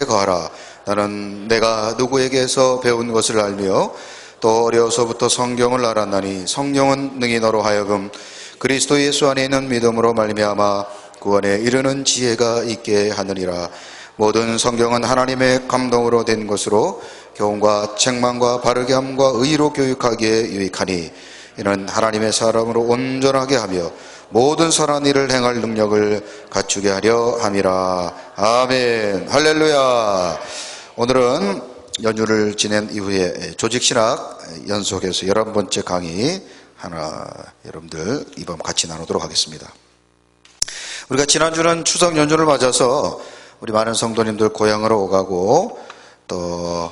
가라. 나는 내가 누구에게서 배운 것을 알며 또 어려서부터 성경을 알았나니 성령은 능히 너로 하여금 그리스도 예수 안에 있는 믿음으로 말미암아 구원에 이르는 지혜가 있게 하느니라. 모든 성경은 하나님의 감동으로 된 것으로 교훈과 책망과 바르게 함과 의로 교육하기에 유익하니 이는 하나님의 사람으로 온전하게 하며 모든 선한 일을 행할 능력을 갖추게 하려 함이라. 아멘. 할렐루야. 오늘은 연휴를 지낸 이후에 조직신학 연속해서 11번째 강의 하나 여러분들 이번 같이 나누도록 하겠습니다. 우리가 지난주는 추석 연휴를 맞아서 우리 많은 성도님들 고향으로 오가고 또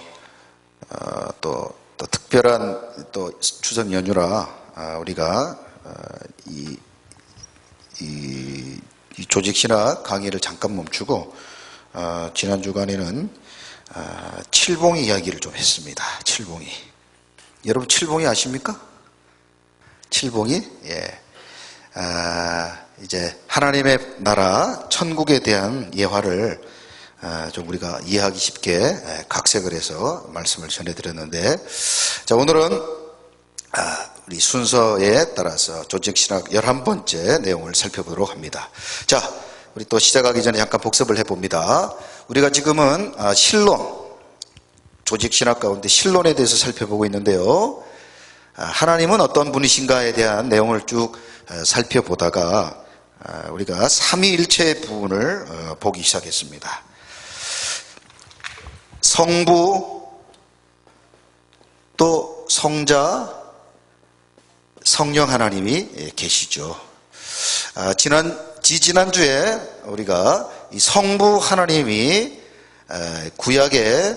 특별한 또 추석 연휴라 우리가 이 조직신학 강의를 잠깐 멈추고 지난 주간에는 칠봉이 이야기를 좀 했습니다. 칠봉이. 여러분 칠봉이 아십니까? 칠봉이? 예. 이제 하나님의 나라 천국에 대한 예화를 좀 우리가 이해하기 쉽게 각색을 해서 말씀을 전해드렸는데, 자 오늘은 우리 순서에 따라서 조직신학 11번째 내용을 살펴보도록 합니다. 자, 우리 또 시작하기 전에 잠깐 복습을 해봅니다. 우리가 지금은 신론, 조직신학 가운데 신론에 대해서 살펴보고 있는데요. 하나님은 어떤 분이신가에 대한 내용을 쭉 살펴보다가 우리가 삼위일체의 부분을 보기 시작했습니다. 성부, 또 성자, 성령 하나님이 계시죠. 지난주에 우리가 이 성부 하나님이 구약에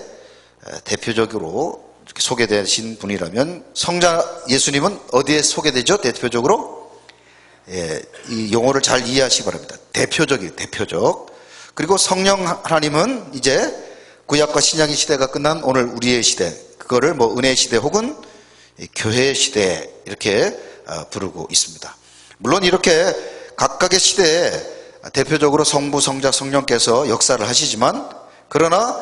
대표적으로 소개되신 분이라면 성자 예수님은 어디에 소개되죠? 대표적으로? 예, 이 용어를 잘 이해하시기 바랍니다. 대표적. 그리고 성령 하나님은 이제 구약과 신약의 시대가 끝난 오늘 우리의 시대, 그거를 뭐 은혜의 시대 혹은 교회의 시대 이렇게 부르고 있습니다. 물론 이렇게 각각의 시대에 대표적으로 성부, 성자, 성령께서 역사를 하시지만, 그러나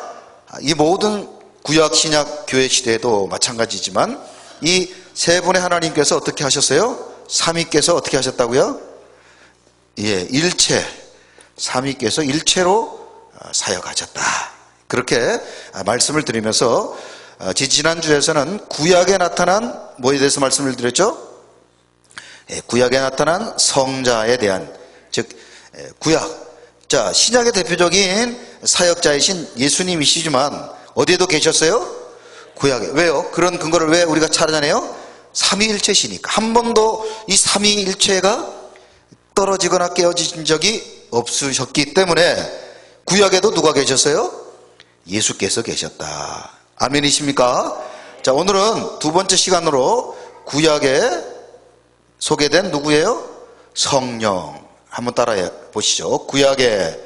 이 모든 구약, 신약, 교회 시대에도 마찬가지지만 이 세 분의 하나님께서 어떻게 하셨어요? 삼위께서 어떻게 하셨다고요? 예, 일체, 삼위께서 일체로 사역하셨다. 그렇게 말씀을 드리면서 지난주에서는 구약에 나타난 뭐에 대해서 말씀을 드렸죠? 예, 구약에 나타난 성자에 대한, 즉 구약, 자 신약의 대표적인 사역자이신 예수님이시지만 어디에도 계셨어요? 구약에. 왜요? 그런 근거를 왜 우리가 찾아내요? 삼위일체시니까. 한 번도 이 삼위일체가 떨어지거나 깨어진 적이 없으셨기 때문에 구약에도 누가 계셨어요? 예수께서 계셨다. 아멘이십니까? 자 오늘은 두 번째 시간으로 구약에 소개된 누구예요? 성령. 한번 따라해 보시죠. 구약의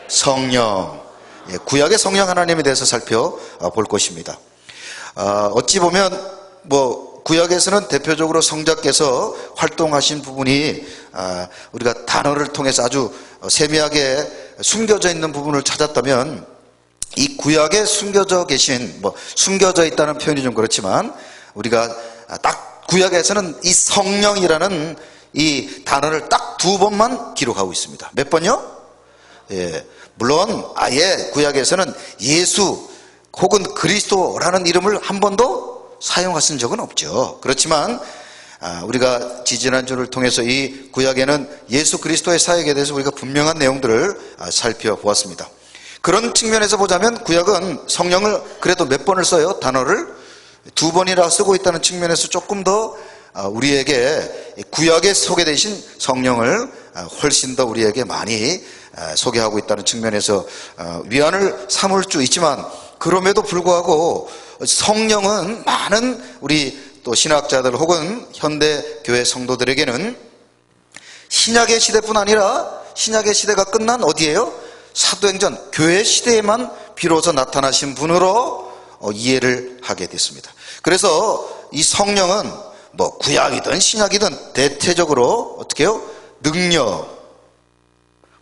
성령. 예, 구약의 성령 하나님에 대해서 살펴볼 것입니다. 어찌 보면 구약에서는 대표적으로 성자께서 활동하신 부분이 우리가 단어를 통해서 아주 세미하게 숨겨져 있는 부분을 찾았다면, 이 구약에 숨겨져 계신, 숨겨져 있다는 표현이 좀 그렇지만 우리가 딱 구약에서는 이 성령이라는 이 단어를 딱 2번만 기록하고 있습니다. 몇 번요? 예, 물론 아예 구약에서는 예수 혹은 그리스도라는 이름을 한 번도 사용하신 적은 없죠. 그렇지만 우리가 지지난주를 통해서 이 구약에는 예수 그리스도의 사역에 대해서 우리가 분명한 내용들을 살펴보았습니다. 그런 측면에서 보자면 구약은 성령을 그래도 몇 번을 써요? 단어를 2번이나 쓰고 있다는 측면에서 조금 더 우리에게 구약에 소개되신 성령을 훨씬 더 우리에게 많이 소개하고 있다는 측면에서 위안을 삼을 수 있지만, 그럼에도 불구하고 성령은 많은 우리 또 신학자들 혹은 현대 교회 성도들에게는 신약의 시대뿐 아니라 신약의 시대가 끝난 어디예요? 사도행전 교회 시대에만 비로소 나타나신 분으로 이해를 하게 됐습니다. 그래서 이 성령은 구약이든 신약이든 대체적으로 어떻게 해요? 능력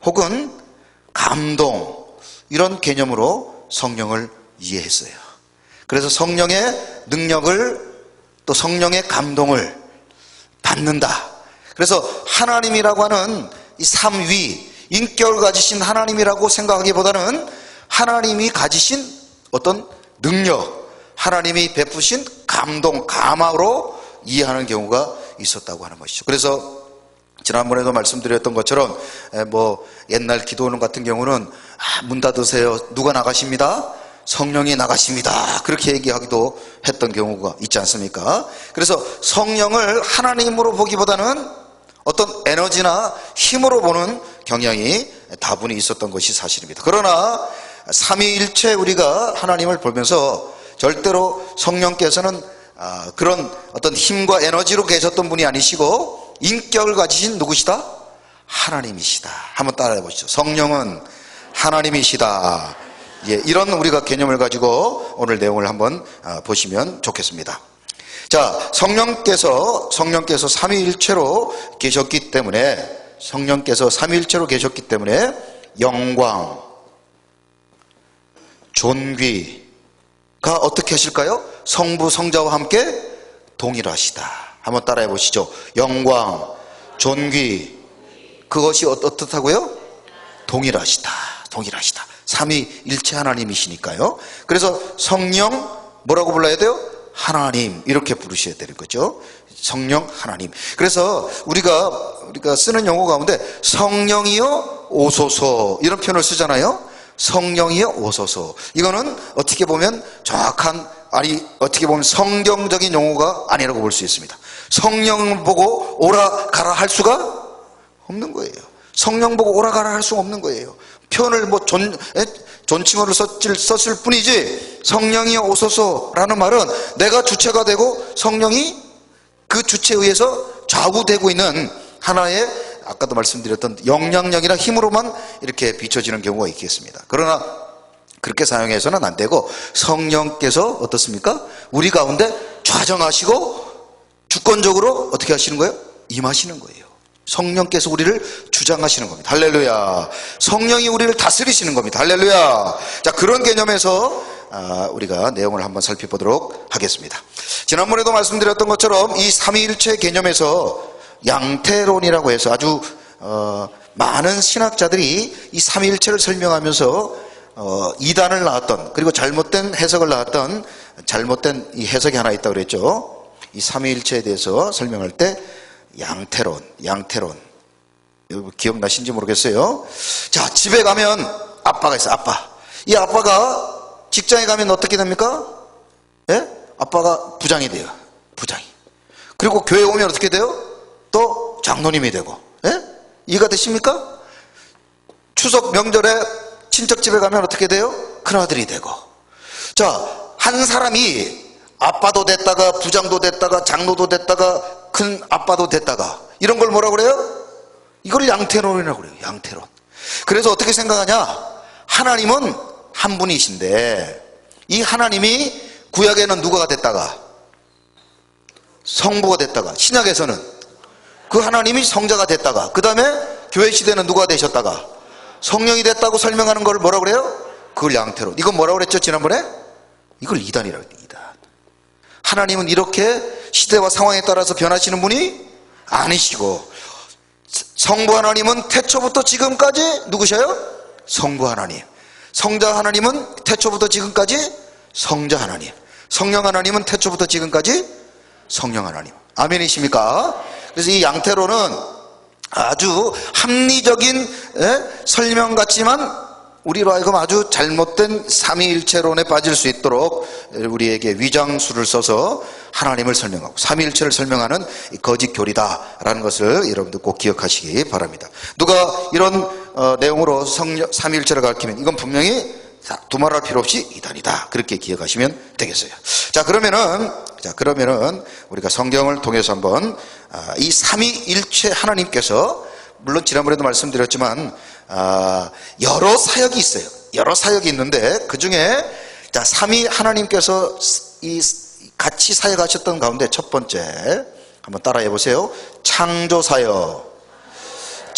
혹은 감동 이런 개념으로 성령을 이해했어요. 그래서 성령의 능력을 또 성령의 감동을 받는다. 그래서 하나님이라고 하는 이 삼위, 인격을 가지신 하나님이라고 생각하기보다는 하나님이 가지신 어떤 능력, 하나님이 베푸신 감동, 감화로 이해하는 경우가 있었다고 하는 것이죠. 그래서 지난번에도 말씀드렸던 것처럼 옛날 기도원 같은 경우는 문 닫으세요. 누가 나가십니다? 성령이 나가십니다. 그렇게 얘기하기도 했던 경우가 있지 않습니까? 그래서 성령을 하나님으로 보기보다는 어떤 에너지나 힘으로 보는 경향이 다분히 있었던 것이 사실입니다. 그러나 삼위일체 우리가 하나님을 보면서 절대로 성령께서는 그런 어떤 힘과 에너지로 계셨던 분이 아니시고 인격을 가지신 누구시다? 하나님이시다. 한번 따라해 보시죠. 성령은 하나님이시다. 이런 우리가 개념을 가지고 오늘 내용을 한번 보시면 좋겠습니다. 자, 성령께서 삼위일체로 계셨기 때문에 영광, 존귀가 어떻게 하실까요? 성부, 성자와 함께 동일하시다. 한번 따라해 보시죠. 영광, 존귀, 그것이 어떻다고요? 동일하시다. 삼위일체 하나님이시니까요. 그래서 성령 뭐라고 불러야 돼요? 하나님, 이렇게 부르셔야 되는 거죠. 성령, 하나님. 그래서 우리가 쓰는 용어 가운데 성령이여 오소서, 이런 표현을 쓰잖아요. 성령이여 오소서. 이거는 어떻게 보면 어떻게 보면 성경적인 용어가 아니라고 볼 수 있습니다. 성령을 보고 오라 가라 할 수가 없는 거예요. 성령 보고 오라 가라 할 수가 없는 거예요. 표현을 존칭어를 썼을 뿐이지, 성령이여 오소서라는 말은 내가 주체가 되고 성령이 그 주체에 의해서 좌우되고 있는 하나의, 아까도 말씀드렸던 영향력이나 힘으로만 이렇게 비춰지는 경우가 있겠습니다. 그러나 그렇게 사용해서는 안 되고, 성령께서 어떻습니까? 우리 가운데 좌정하시고 주권적으로 어떻게 하시는 거예요? 임하시는 거예요. 성령께서 우리를 주장하시는 겁니다. 할렐루야. 성령이 우리를 다스리시는 겁니다. 할렐루야. 자, 그런 개념에서 우리가 내용을 한번 살펴보도록 하겠습니다. 지난번에도 말씀드렸던 것처럼 이 삼위일체 개념에서 양태론이라고 해서 아주 많은 신학자들이 이 삼위일체를 설명하면서 이단을 낳았던, 그리고 잘못된 해석을 낳았던 잘못된 이 해석이 하나 있다고 그랬죠. 이 삼위일체에 대해서 설명할 때 양태론. 기억나신지 모르겠어요. 자, 집에 가면 아빠가 있어요. 이 아빠가 직장에 가면 어떻게 됩니까? 예? 아빠가 부장이 돼요. 그리고 교회 오면 어떻게 돼요? 또 장로님이 되고. 예? 이해가 되십니까? 추석 명절에 친척 집에 가면 어떻게 돼요? 큰아들이 되고. 자, 한 사람이 아빠도 됐다가 부장도 됐다가 장로도 됐다가 큰 아빠도 됐다가, 이런 걸 뭐라고 그래요? 이걸 양태론이라고 그래요. 양태론. 그래서 어떻게 생각하냐? 하나님은 한 분이신데, 이 하나님이 구약에는 누가 됐다가? 성부가 됐다가, 신약에서는 그 하나님이 성자가 됐다가, 그 다음에 교회 시대는 누가 되셨다가? 성령이 됐다고 설명하는 걸 뭐라고 그래요? 그걸 양태론. 이건 뭐라고 그랬죠, 지난번에? 이걸 이단이라고 해요. 이단. 하나님은 이렇게 시대와 상황에 따라서 변하시는 분이 아니시고, 성부 하나님은 태초부터 지금까지 누구셔요? 성부 하나님. 성자 하나님은 태초부터 지금까지 성자 하나님. 성령 하나님은 태초부터 지금까지 성령 하나님. 아멘이십니까? 그래서 이 양태론은 아주 합리적인 설명 같지만 우리로 하여금 아주 잘못된 삼위일체론에 빠질 수 있도록 우리에게 위장수를 써서 하나님을 설명하고 삼위일체를 설명하는 거짓 교리다라는 것을 여러분들 꼭 기억하시기 바랍니다. 누가 이런 내용으로 삼위일체를 가르치면 이건 분명히 두말할 필요 없이 이단이다, 그렇게 기억하시면 되겠어요. 자, 그러면은 우리가 성경을 통해서 한번 이 삼위일체 하나님께서, 물론 지난번에도 말씀드렸지만 여러 사역이 있어요. 여러 사역이 있는데 그 중에 삼위 하나님께서 같이 사역하셨던 가운데 첫 번째 한번 따라해 보세요. 창조 사역.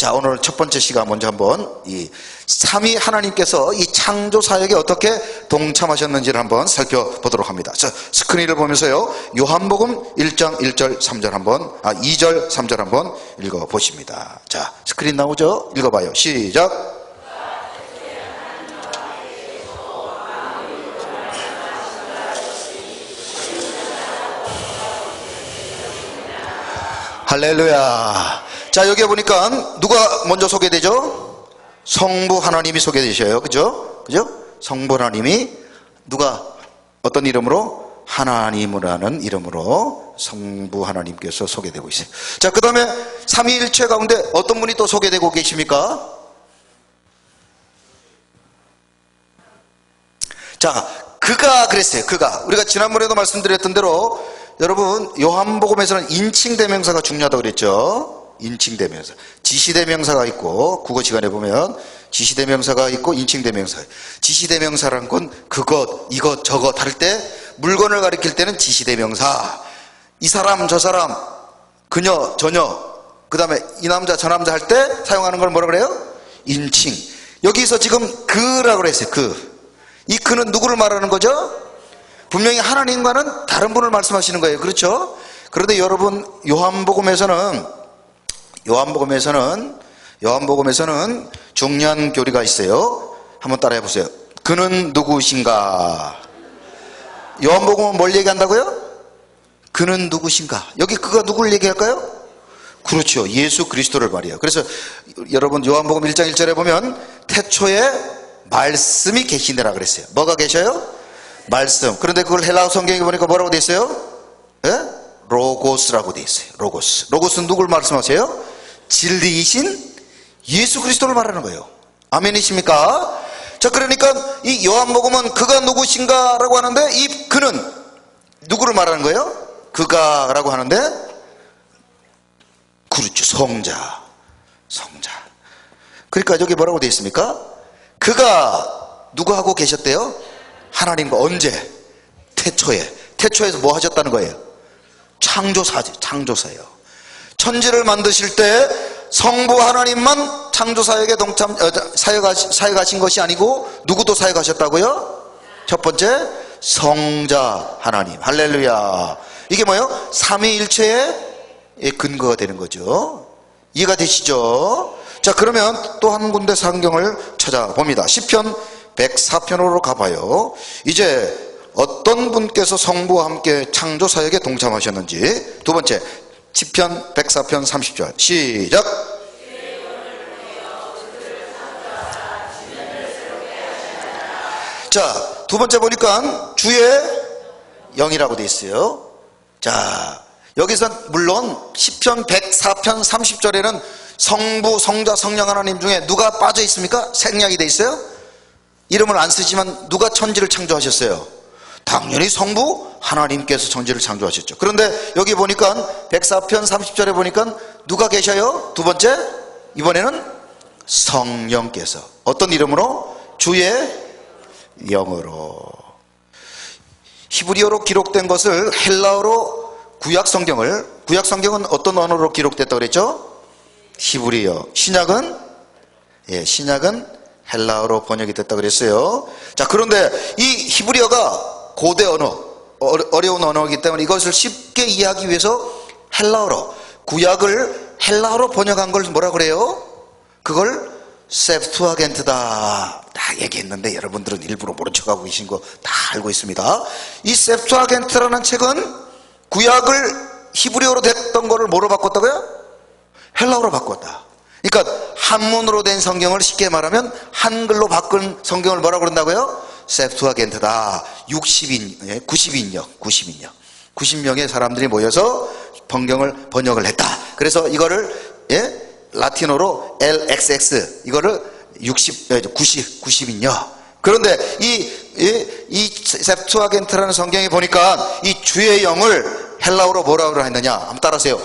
자, 오늘 첫 번째 시간 먼저 한번 이 삼위 하나님께서 이 창조 사역에 어떻게 동참하셨는지를 한번 살펴보도록 합니다. 자, 스크린을 보면서요, 요한복음 1장 1절 3절 한번 2절 3절 한번 읽어 보십니다. 자, 스크린 나오죠? 읽어봐요. 시작. 할렐루야. 자, 여기에 보니까 누가 먼저 소개되죠? 성부 하나님이 소개되셔요. 그죠? 그죠? 성부 하나님이 누가 어떤 이름으로? 하나님이라는 이름으로 성부 하나님께서 소개되고 있어요. 자, 그 다음에 삼위일체 가운데 어떤 분이 또 소개되고 계십니까? 자, 그가 그랬어요. 그가. 우리가 지난번에도 말씀드렸던 대로 여러분, 요한복음에서는 인칭대명사가 중요하다고 그랬죠. 인칭대명사. 지시대명사가 있고, 국어 시간에 보면 지시대명사가 있고 인칭대명사. 지시대명사라는 건 그것, 이것, 저것 할 때 물건을 가리킬 때는 지시대명사. 이 사람, 저 사람, 그녀, 저녀, 그 다음에 이 남자, 저 남자 할 때 사용하는 걸 뭐라 그래요? 인칭. 여기서 지금 그라고 그랬어요. 그. 이 그는 누구를 말하는 거죠? 분명히 하나님과는 다른 분을 말씀하시는 거예요. 그렇죠? 그런데 여러분, 요한복음에서는 중요한 교리가 있어요. 한번 따라해 보세요. 그는 누구신가? 요한복음은 뭘 얘기한다고요? 그는 누구신가? 여기 그가 누구를 얘기할까요? 그렇죠. 예수 그리스도를 말이에요. 그래서 여러분, 요한복음 1장 1절에 보면 태초에 말씀이 계시니라 그랬어요. 뭐가 계셔요? 말씀. 그런데 그걸 헬라어 성경에 보니까 뭐라고 돼 있어요? 예? 로고스라고 돼 있어요. 로고스. 로고스는 누굴 말씀하세요? 진리이신 예수 그리스도를 말하는 거예요. 아멘이십니까? 자, 그러니까 이 요한복음은 그가 누구신가라고 하는데 이 그는 누구를 말하는 거예요? 그가라고 하는데 그렇죠. 성자. 그러니까 여기 뭐라고 돼 있습니까? 그가 누구하고 계셨대요? 하나님과 언제? 태초에서 뭐 하셨다는 거예요? 창조사예요. 천지를 만드실 때 성부 하나님만 창조사역에 사역하신 것이 아니고 누구도 사역하셨다고요? 첫 번째, 성자 하나님. 할렐루야. 이게 뭐예요? 삼위일체의 근거가 되는 거죠. 이해가 되시죠? 자, 그러면 또 한 군데 성경을 찾아봅니다. 시편 104편으로 가봐요. 이제 어떤 분께서 성부와 함께 창조사역에 동참하셨는지. 두 번째, 시편 104편 30절 시작. 자, 두 번째 보니까 주의 영이라고 돼 있어요. 자, 여기서 물론 시편 104편 30절에는 성부, 성자, 성령 하나님 중에 누가 빠져 있습니까? 생략이 돼 있어요. 이름을 안 쓰지만 누가 천지를 창조하셨어요? 당연히 성부 하나님께서 천지를 창조하셨죠. 그런데 여기 보니까 104편 30절에 보니까 누가 계셔요? 두 번째, 이번에는 성령께서 어떤 이름으로? 주의 영으로. 히브리어로 기록된 것을 헬라어로 구약 성경은 어떤 언어로 기록됐다고 그랬죠? 히브리어. 신약은 헬라어로 번역이 됐다고 그랬어요. 자, 그런데 이 히브리어가 고대 언어, 어려운 언어이기 때문에 이것을 쉽게 이해하기 위해서 헬라어로, 구약을 헬라어로 번역한 걸 뭐라 그래요? 그걸 셉투아겐트다 다 얘기했는데 여러분들은 일부러 모른 척하고 계신 거 다 알고 있습니다. 이 셉투아겐트라는 책은 구약을 히브리어로 됐던 거를 뭐로 바꿨다고요? 헬라어로 바꿨다. 그러니까 한문으로 된 성경을 쉽게 말하면 한글로 바꾼 성경을 뭐라고 그런다고요? 셉투아겐트다. 90명의 사람들이 모여서 번역을 했다. 그래서 이거를 라틴어로 LXX, 이거를 90인여. 그런데 이 셉투아겐트라는 성경에 보니까 이 주의 영을 헬라어로 뭐라고 했느냐? 한번 따라하세요.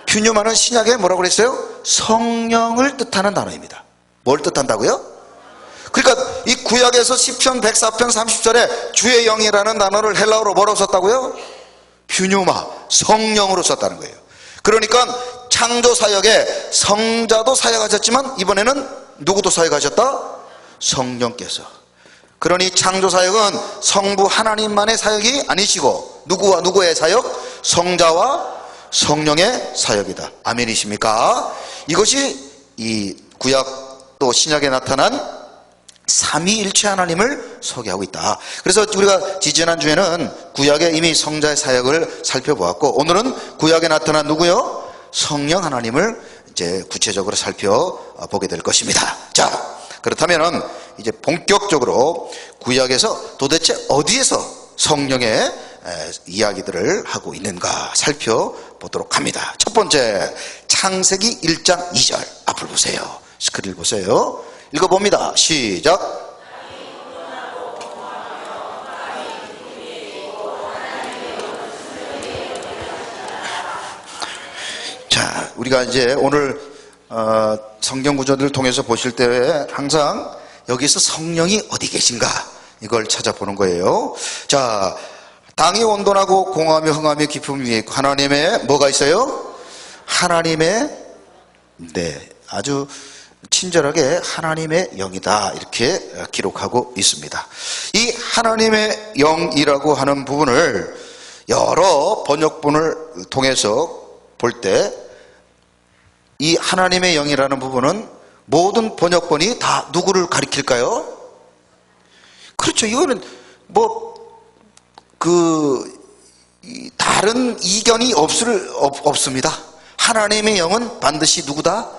퓨뉴마는 신약에 뭐라고 그랬어요? 성령을 뜻하는 단어입니다. 뭘 뜻한다고요? 그러니까 이 구약에서 시편 104편 30절에 주의 영이라는 단어를 헬라어로 뭐라고 썼다고요? 퓨뉴마. 성령으로 썼다는 거예요. 그러니까 창조 사역에 성자도 사역하셨지만 이번에는 누구도 사역하셨다? 성령께서. 그러니 창조 사역은 성부 하나님만의 사역이 아니시고 누구와 누구의 사역? 성자와 성령의 사역이다. 아멘이십니까? 이것이 이 구약 또 신약에 나타난 삼위일체 하나님을 소개하고 있다. 그래서 우리가 지지난주에는 구약에 이미 성자의 사역을 살펴보았고, 오늘은 구약에 나타난 누구요? 성령 하나님을 이제 구체적으로 살펴보게 될 것입니다. 자, 그렇다면 이제 본격적으로 구약에서 도대체 어디에서 성령의 이야기들을 하고 있는가 살펴보도록 합니다. 첫 번째, 창세기 1장 2절 앞을 보세요. 스크린 보세요. 읽어봅니다. 시작. 자, 우리가 이제 오늘 성경 구절들을 통해서 보실 때 항상 여기서 성령이 어디 계신가 이걸 찾아보는 거예요. 자, 땅이 온돈하고 공허하며 흥하며 깊음이 있고 하나님의 뭐가 있어요? 하나님의 아주 친절하게 하나님의 영이다 이렇게 기록하고 있습니다. 이 하나님의 영이라고 하는 부분을 여러 번역본을 통해서 볼 때 이 하나님의 영이라는 부분은 모든 번역본이 다 누구를 가리킬까요? 그렇죠. 이거는 다른 이견이 없습니다. 하나님의 영은 반드시 누구다?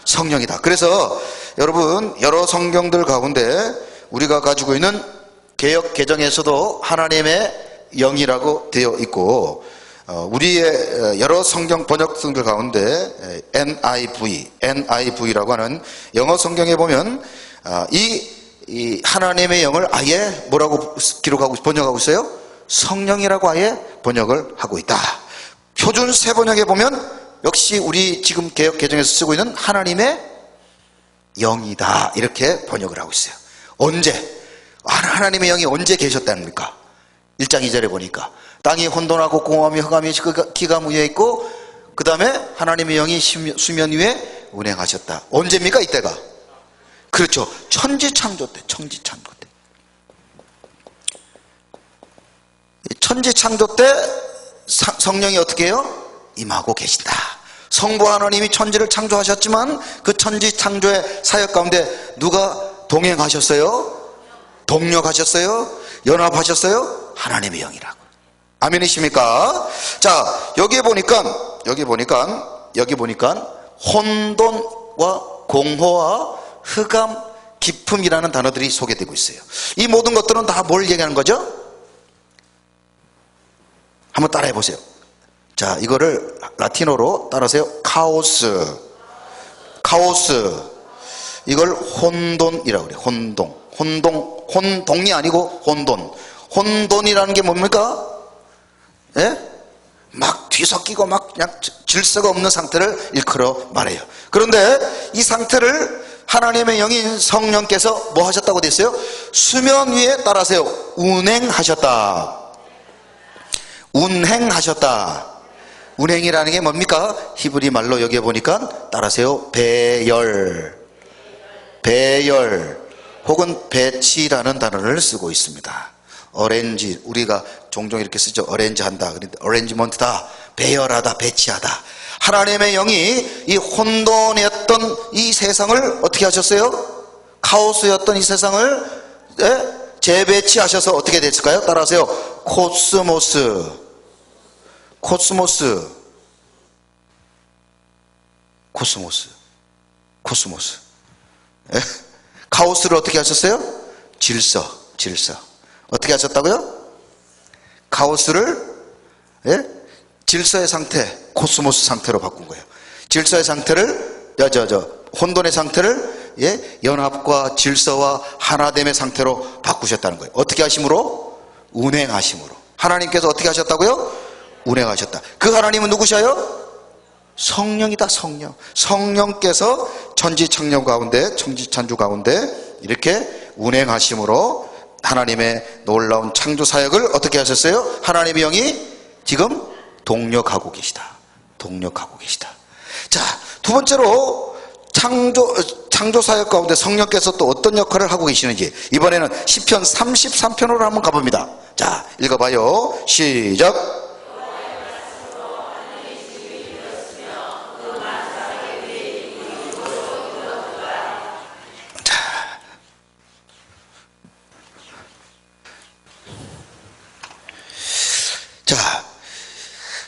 성령이다. 그래서 여러분 여러 성경들 가운데 우리가 가지고 있는 개역 개정에서도 하나님의 영이라고 되어 있고, 우리의 여러 성경 번역성들 가운데 NIV라고 하는 영어 성경에 보면 이 하나님의 영을 아예 뭐라고 번역하고 있어요? 성령이라고 아예 번역을 하고 있다. 표준 세 번역에 보면 역시 우리 지금 개역 개정에서 쓰고 있는 하나님의 영이다 이렇게 번역을 하고 있어요. 언제? 하나님의 영이 언제 계셨다는 겁니까? 1장 2절에 보니까 땅이 혼돈하고 공허하며 흑암이 기가 무에 있고, 그 다음에 하나님의 영이 수면 위에 운행하셨다. 언제입니까? 이때가 그렇죠. 천지창조 때. 천지창조 때 성령이 어떻게 해요? 임하고 계신다. 성부 하나님이 천지를 창조하셨지만 그 천지창조의 사역 가운데 누가 동행하셨어요? 동력하셨어요? 연합하셨어요? 하나님의 영이라고. 아멘이십니까? 자, 여기 보니까 혼돈과 공허와 흑암, 깊음이라는 단어들이 소개되고 있어요. 이 모든 것들은 다 뭘 얘기하는 거죠? 한번 따라해 보세요. 자, 이거를 라틴어로 따라하세요. 카오스. 이걸 혼돈이라고 그래요. 혼동이 아니고 혼돈. 혼돈이라는 게 뭡니까? 예? 막 뒤섞이고 막 그냥 질서가 없는 상태를 일컬어 말해요. 그런데 이 상태를 하나님의 영인 성령께서 뭐 하셨다고 되어 있어요? 수면 위에 따라하세요. 운행하셨다. 운행이라는 게 뭡니까? 히브리 말로 여기에 보니까 따라하세요. 배열 혹은 배치라는 단어를 쓰고 있습니다. 어렌지, 우리가 종종 이렇게 쓰죠. 어렌지한다. 그런데 어렌지먼트다. 배열하다, 배치하다. 하나님의 영이 이 혼돈이었던 이 세상을 어떻게 하셨어요? 카오스였던 이 세상을 재배치하셔서 어떻게 됐을까요? 따라하세요. 코스모스. 카오스를 어떻게 하셨어요? 질서. 어떻게 하셨다고요? 카오스를 질서의 상태, 코스모스 상태로 바꾼 거예요. 질서의 상태를 혼돈의 상태를 연합과 질서와 하나됨의 상태로 바꾸셨다는 거예요. 어떻게 하심으로? 운행하심으로. 하나님께서 어떻게 하셨다고요? 운행하셨다. 그 하나님은 누구셔요? 성령이다. 성령께서 천지창조 가운데 이렇게 운행하심으로 하나님의 놀라운 창조 사역을 어떻게 하셨어요? 하나님의 영이 지금 동력하고 계시다. 동력하고 계시다. 자, 두 번째로 창조 사역 가운데 성령께서 또 어떤 역할을 하고 계시는지 이번에는 시편 33편으로 한번 가봅니다. 자, 읽어봐요. 시작. 자,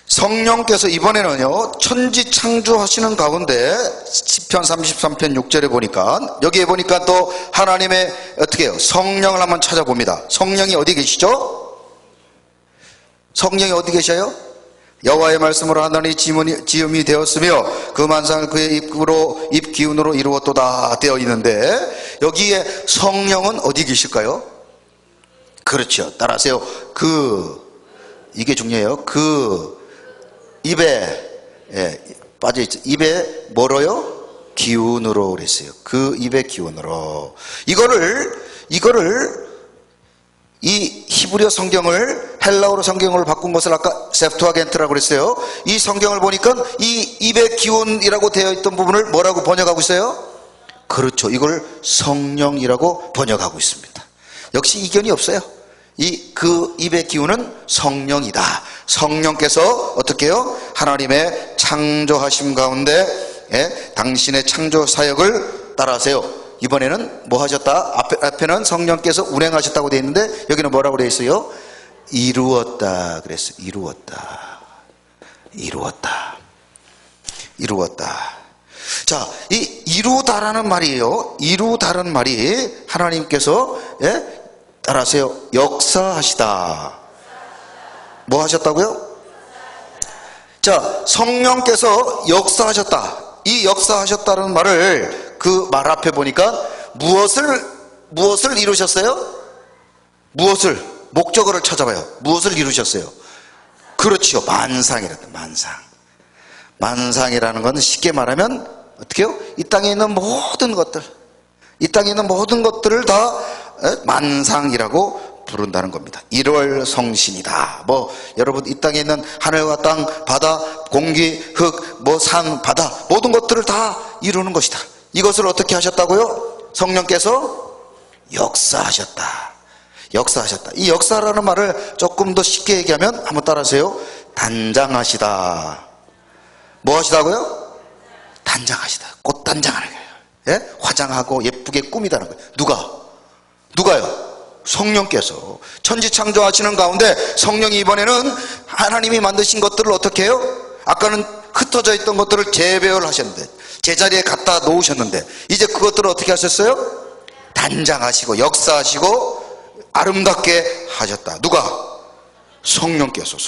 성령께서 이번에는요 천지 창조하시는 가운데 시편 33편 6절에 보니까 여기에 보니까 또 하나님의 어떻게 해요? 성령을 한번 찾아봅니다. 성령이 어디 계시죠? 성령이 어디 계셔요? 여호와의 말씀으로 하나니 지음이 되었으며 그 만상을 그의 입 기운으로 이루었도다 되어 있는데 여기에 성령은 어디 계실까요? 그렇죠. 따라하세요. 이게 중요해요. 입에 빠져있죠. 입에 뭐로요? 기운으로 그랬어요. 그 입의 기운으로. 이거를 이 히브리어 성경을 헬라어로 성경을 바꾼 것을 아까 세프투아겐트라고 그랬어요. 이 성경을 보니까 이 입의 기운이라고 되어 있던 부분을 뭐라고 번역하고 있어요? 그렇죠. 이걸 성령이라고 번역하고 있습니다. 역시 이견이 없어요. 그 입의 기운은 성령이다. 성령께서 어떻게 해요? 하나님의 창조하심 가운데 당신의 창조 사역을 따라하세요. 이번에는 뭐 하셨다? 앞에는 성령께서 운행하셨다고 되어 있는데 여기는 뭐라고 되어 있어요? 이루었다 그랬어요. 이루었다. 자, 이 이루다라는 말이에요. 이루다라는 말이 하나님께서 따라하세요. 역사하시다. 뭐 하셨다고요? 자, 성령께서 역사하셨다. 이 역사하셨다는 말을 그 말 앞에 보니까 무엇을 이루셨어요? 목적어를 찾아봐요. 무엇을 이루셨어요? 그렇죠. 만상이라는 건 쉽게 말하면 어떻게 해요? 이 땅에 있는 모든 것들을 다 만상이라고 부른다는 겁니다. 1월 성신이다. 여러분 이 땅에 있는 하늘과 땅, 바다, 공기, 흙, 산, 바다 모든 것들을 다 이루는 것이다. 이것을 어떻게 하셨다고요? 성령께서 역사하셨다. 이 역사라는 말을 조금 더 쉽게 얘기하면 한번 따라하세요. 단장하시다. 뭐 하시다고요? 단장하시다. 꽃단장하는 거예요. 화장하고 예쁘게 꾸미다는 거예요. 누가요? 성령께서 천지 창조하시는 가운데 성령이 이번에는 하나님이 만드신 것들을 어떻게 해요? 아까는 흩어져 있던 것들을 재배열하셨는데 제자리에 갖다 놓으셨는데 이제 그것들을 어떻게 하셨어요? 단장하시고 역사하시고 아름답게 하셨다. 누가? 성령께서.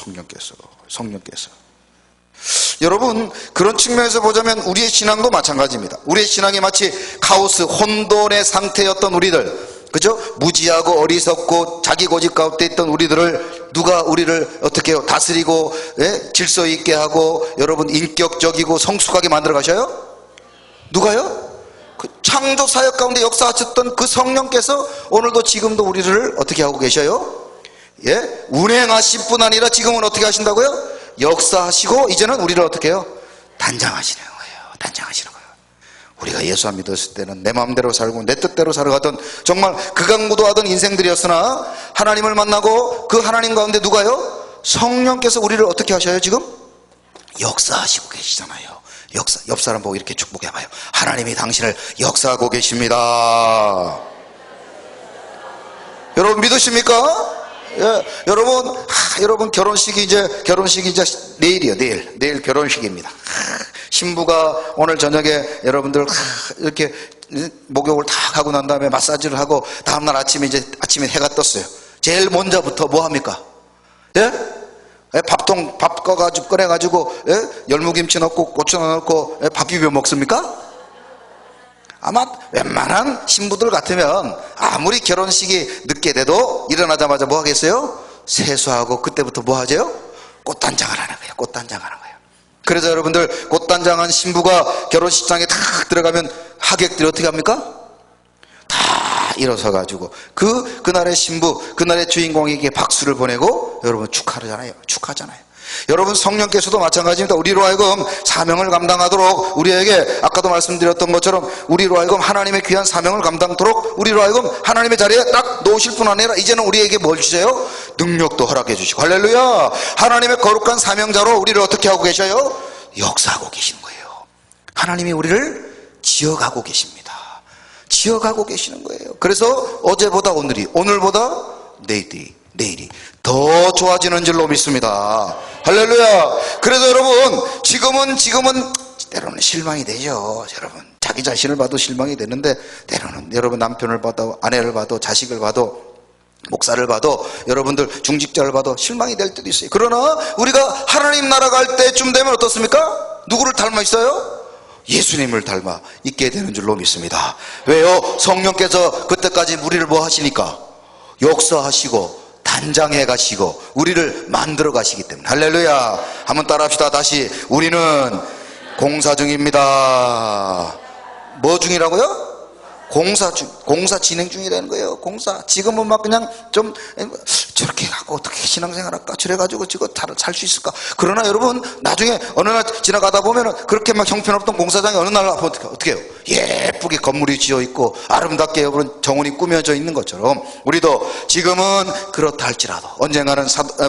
여러분 그런 측면에서 보자면 우리의 신앙도 마찬가지입니다. 우리의 신앙이 마치 카오스 혼돈의 상태였던 우리들, 그죠? 무지하고 어리석고 자기 고집 가운데 있던 우리들을 누가 우리를 어떻게 해요? 다스리고 질서 있게 하고 여러분 인격적이고 성숙하게 만들어 가셔요? 누가요? 그 창조 사역 가운데 역사하셨던 그 성령께서 오늘도 지금도 우리를 어떻게 하고 계셔요? 운행하실 뿐 아니라 지금은 어떻게 하신다고요? 역사하시고 이제는 우리를 어떻게 해요? 단장하시는 거예요. 우리가 예수 안 믿었을 때는 내 마음대로 살고 내 뜻대로 살아가던 정말 극악무도하던 인생들이었으나 하나님을 만나고 그 하나님 가운데 누가요? 성령께서 우리를 어떻게 하셔요? 지금? 역사하시고 계시잖아요. 옆 사람 보고 이렇게 축복해봐요. 하나님이 당신을 역사하고 계십니다. 여러분 믿으십니까? 여러분 결혼식이 이제 내일이요. 내일 결혼식입니다. 신부가 오늘 저녁에 여러분들 이렇게 목욕을 다 하고 난 다음에 마사지를 하고 다음날 아침에 해가 떴어요. 제일 먼저부터 뭐 합니까? 밥 꺼내가지고 열무김치 넣고 고추 넣고 밥 비벼 먹습니까? 아마 웬만한 신부들 같으면 아무리 결혼식이 늦게 돼도 일어나자마자 뭐 하겠어요? 세수하고 그때부터 뭐 하죠? 꽃단장을 하는 거예요. 그래서 여러분들 꽃단장한 신부가 결혼식장에 탁 들어가면 하객들이 어떻게 합니까? 다 일어서 가지고 그날의 신부, 그날의 주인공에게 박수를 보내고 여러분 축하하잖아요. 여러분 성령께서도 마찬가지입니다. 우리로 하여금 사명을 감당하도록 우리에게 아까도 말씀드렸던 것처럼 우리로 하여금 하나님의 귀한 사명을 감당토록 우리로 하여금 하나님의 자리에 딱 놓으실 뿐 아니라 이제는 우리에게 뭘 주세요? 능력도 허락해 주시고 할렐루야. 하나님의 거룩한 사명자로 우리를 어떻게 하고 계셔요? 역사하고 계시는 거예요. 하나님이 우리를 지어가고 계십니다. 지어가고 계시는 거예요. 그래서 어제보다 오늘이, 오늘보다 내일이 더 좋아지는 줄로 믿습니다. 할렐루야. 그래서 여러분 지금은 때로는 실망이 되죠. 여러분 자기 자신을 봐도 실망이 되는데 때로는 여러분 남편을 봐도 아내를 봐도 자식을 봐도 목사를 봐도 여러분들 중직자를 봐도 실망이 될 때도 있어요. 그러나 우리가 하나님 나라 갈 때쯤 되면 어떻습니까? 누구를 닮아 있어요? 예수님을 닮아 있게 되는 줄로 믿습니다. 왜요? 성령께서 그때까지 우리를 뭐 하시니까? 역사하시고 단장해 가시고 우리를 만들어 가시기 때문에. 할렐루야. 한번 따라 합시다. 다시. 우리는 공사 중입니다. 뭐 중이라고요? 공사 진행 중이라는 거예요. 공사. 지금은 막 그냥 좀 저렇게 하고 어떻게 신앙생활 할까? 저래가지고 지금 살 수 있을까? 그러나 여러분 나중에 어느 날 지나가다 보면은 그렇게 막 형편없던 공사장이 어느 날 어떻게 해요? 예쁘게 건물이 지어 있고 아름답게 여러분 정원이 꾸며져 있는 것처럼 우리도 지금은 그렇다 할지라도 언젠가는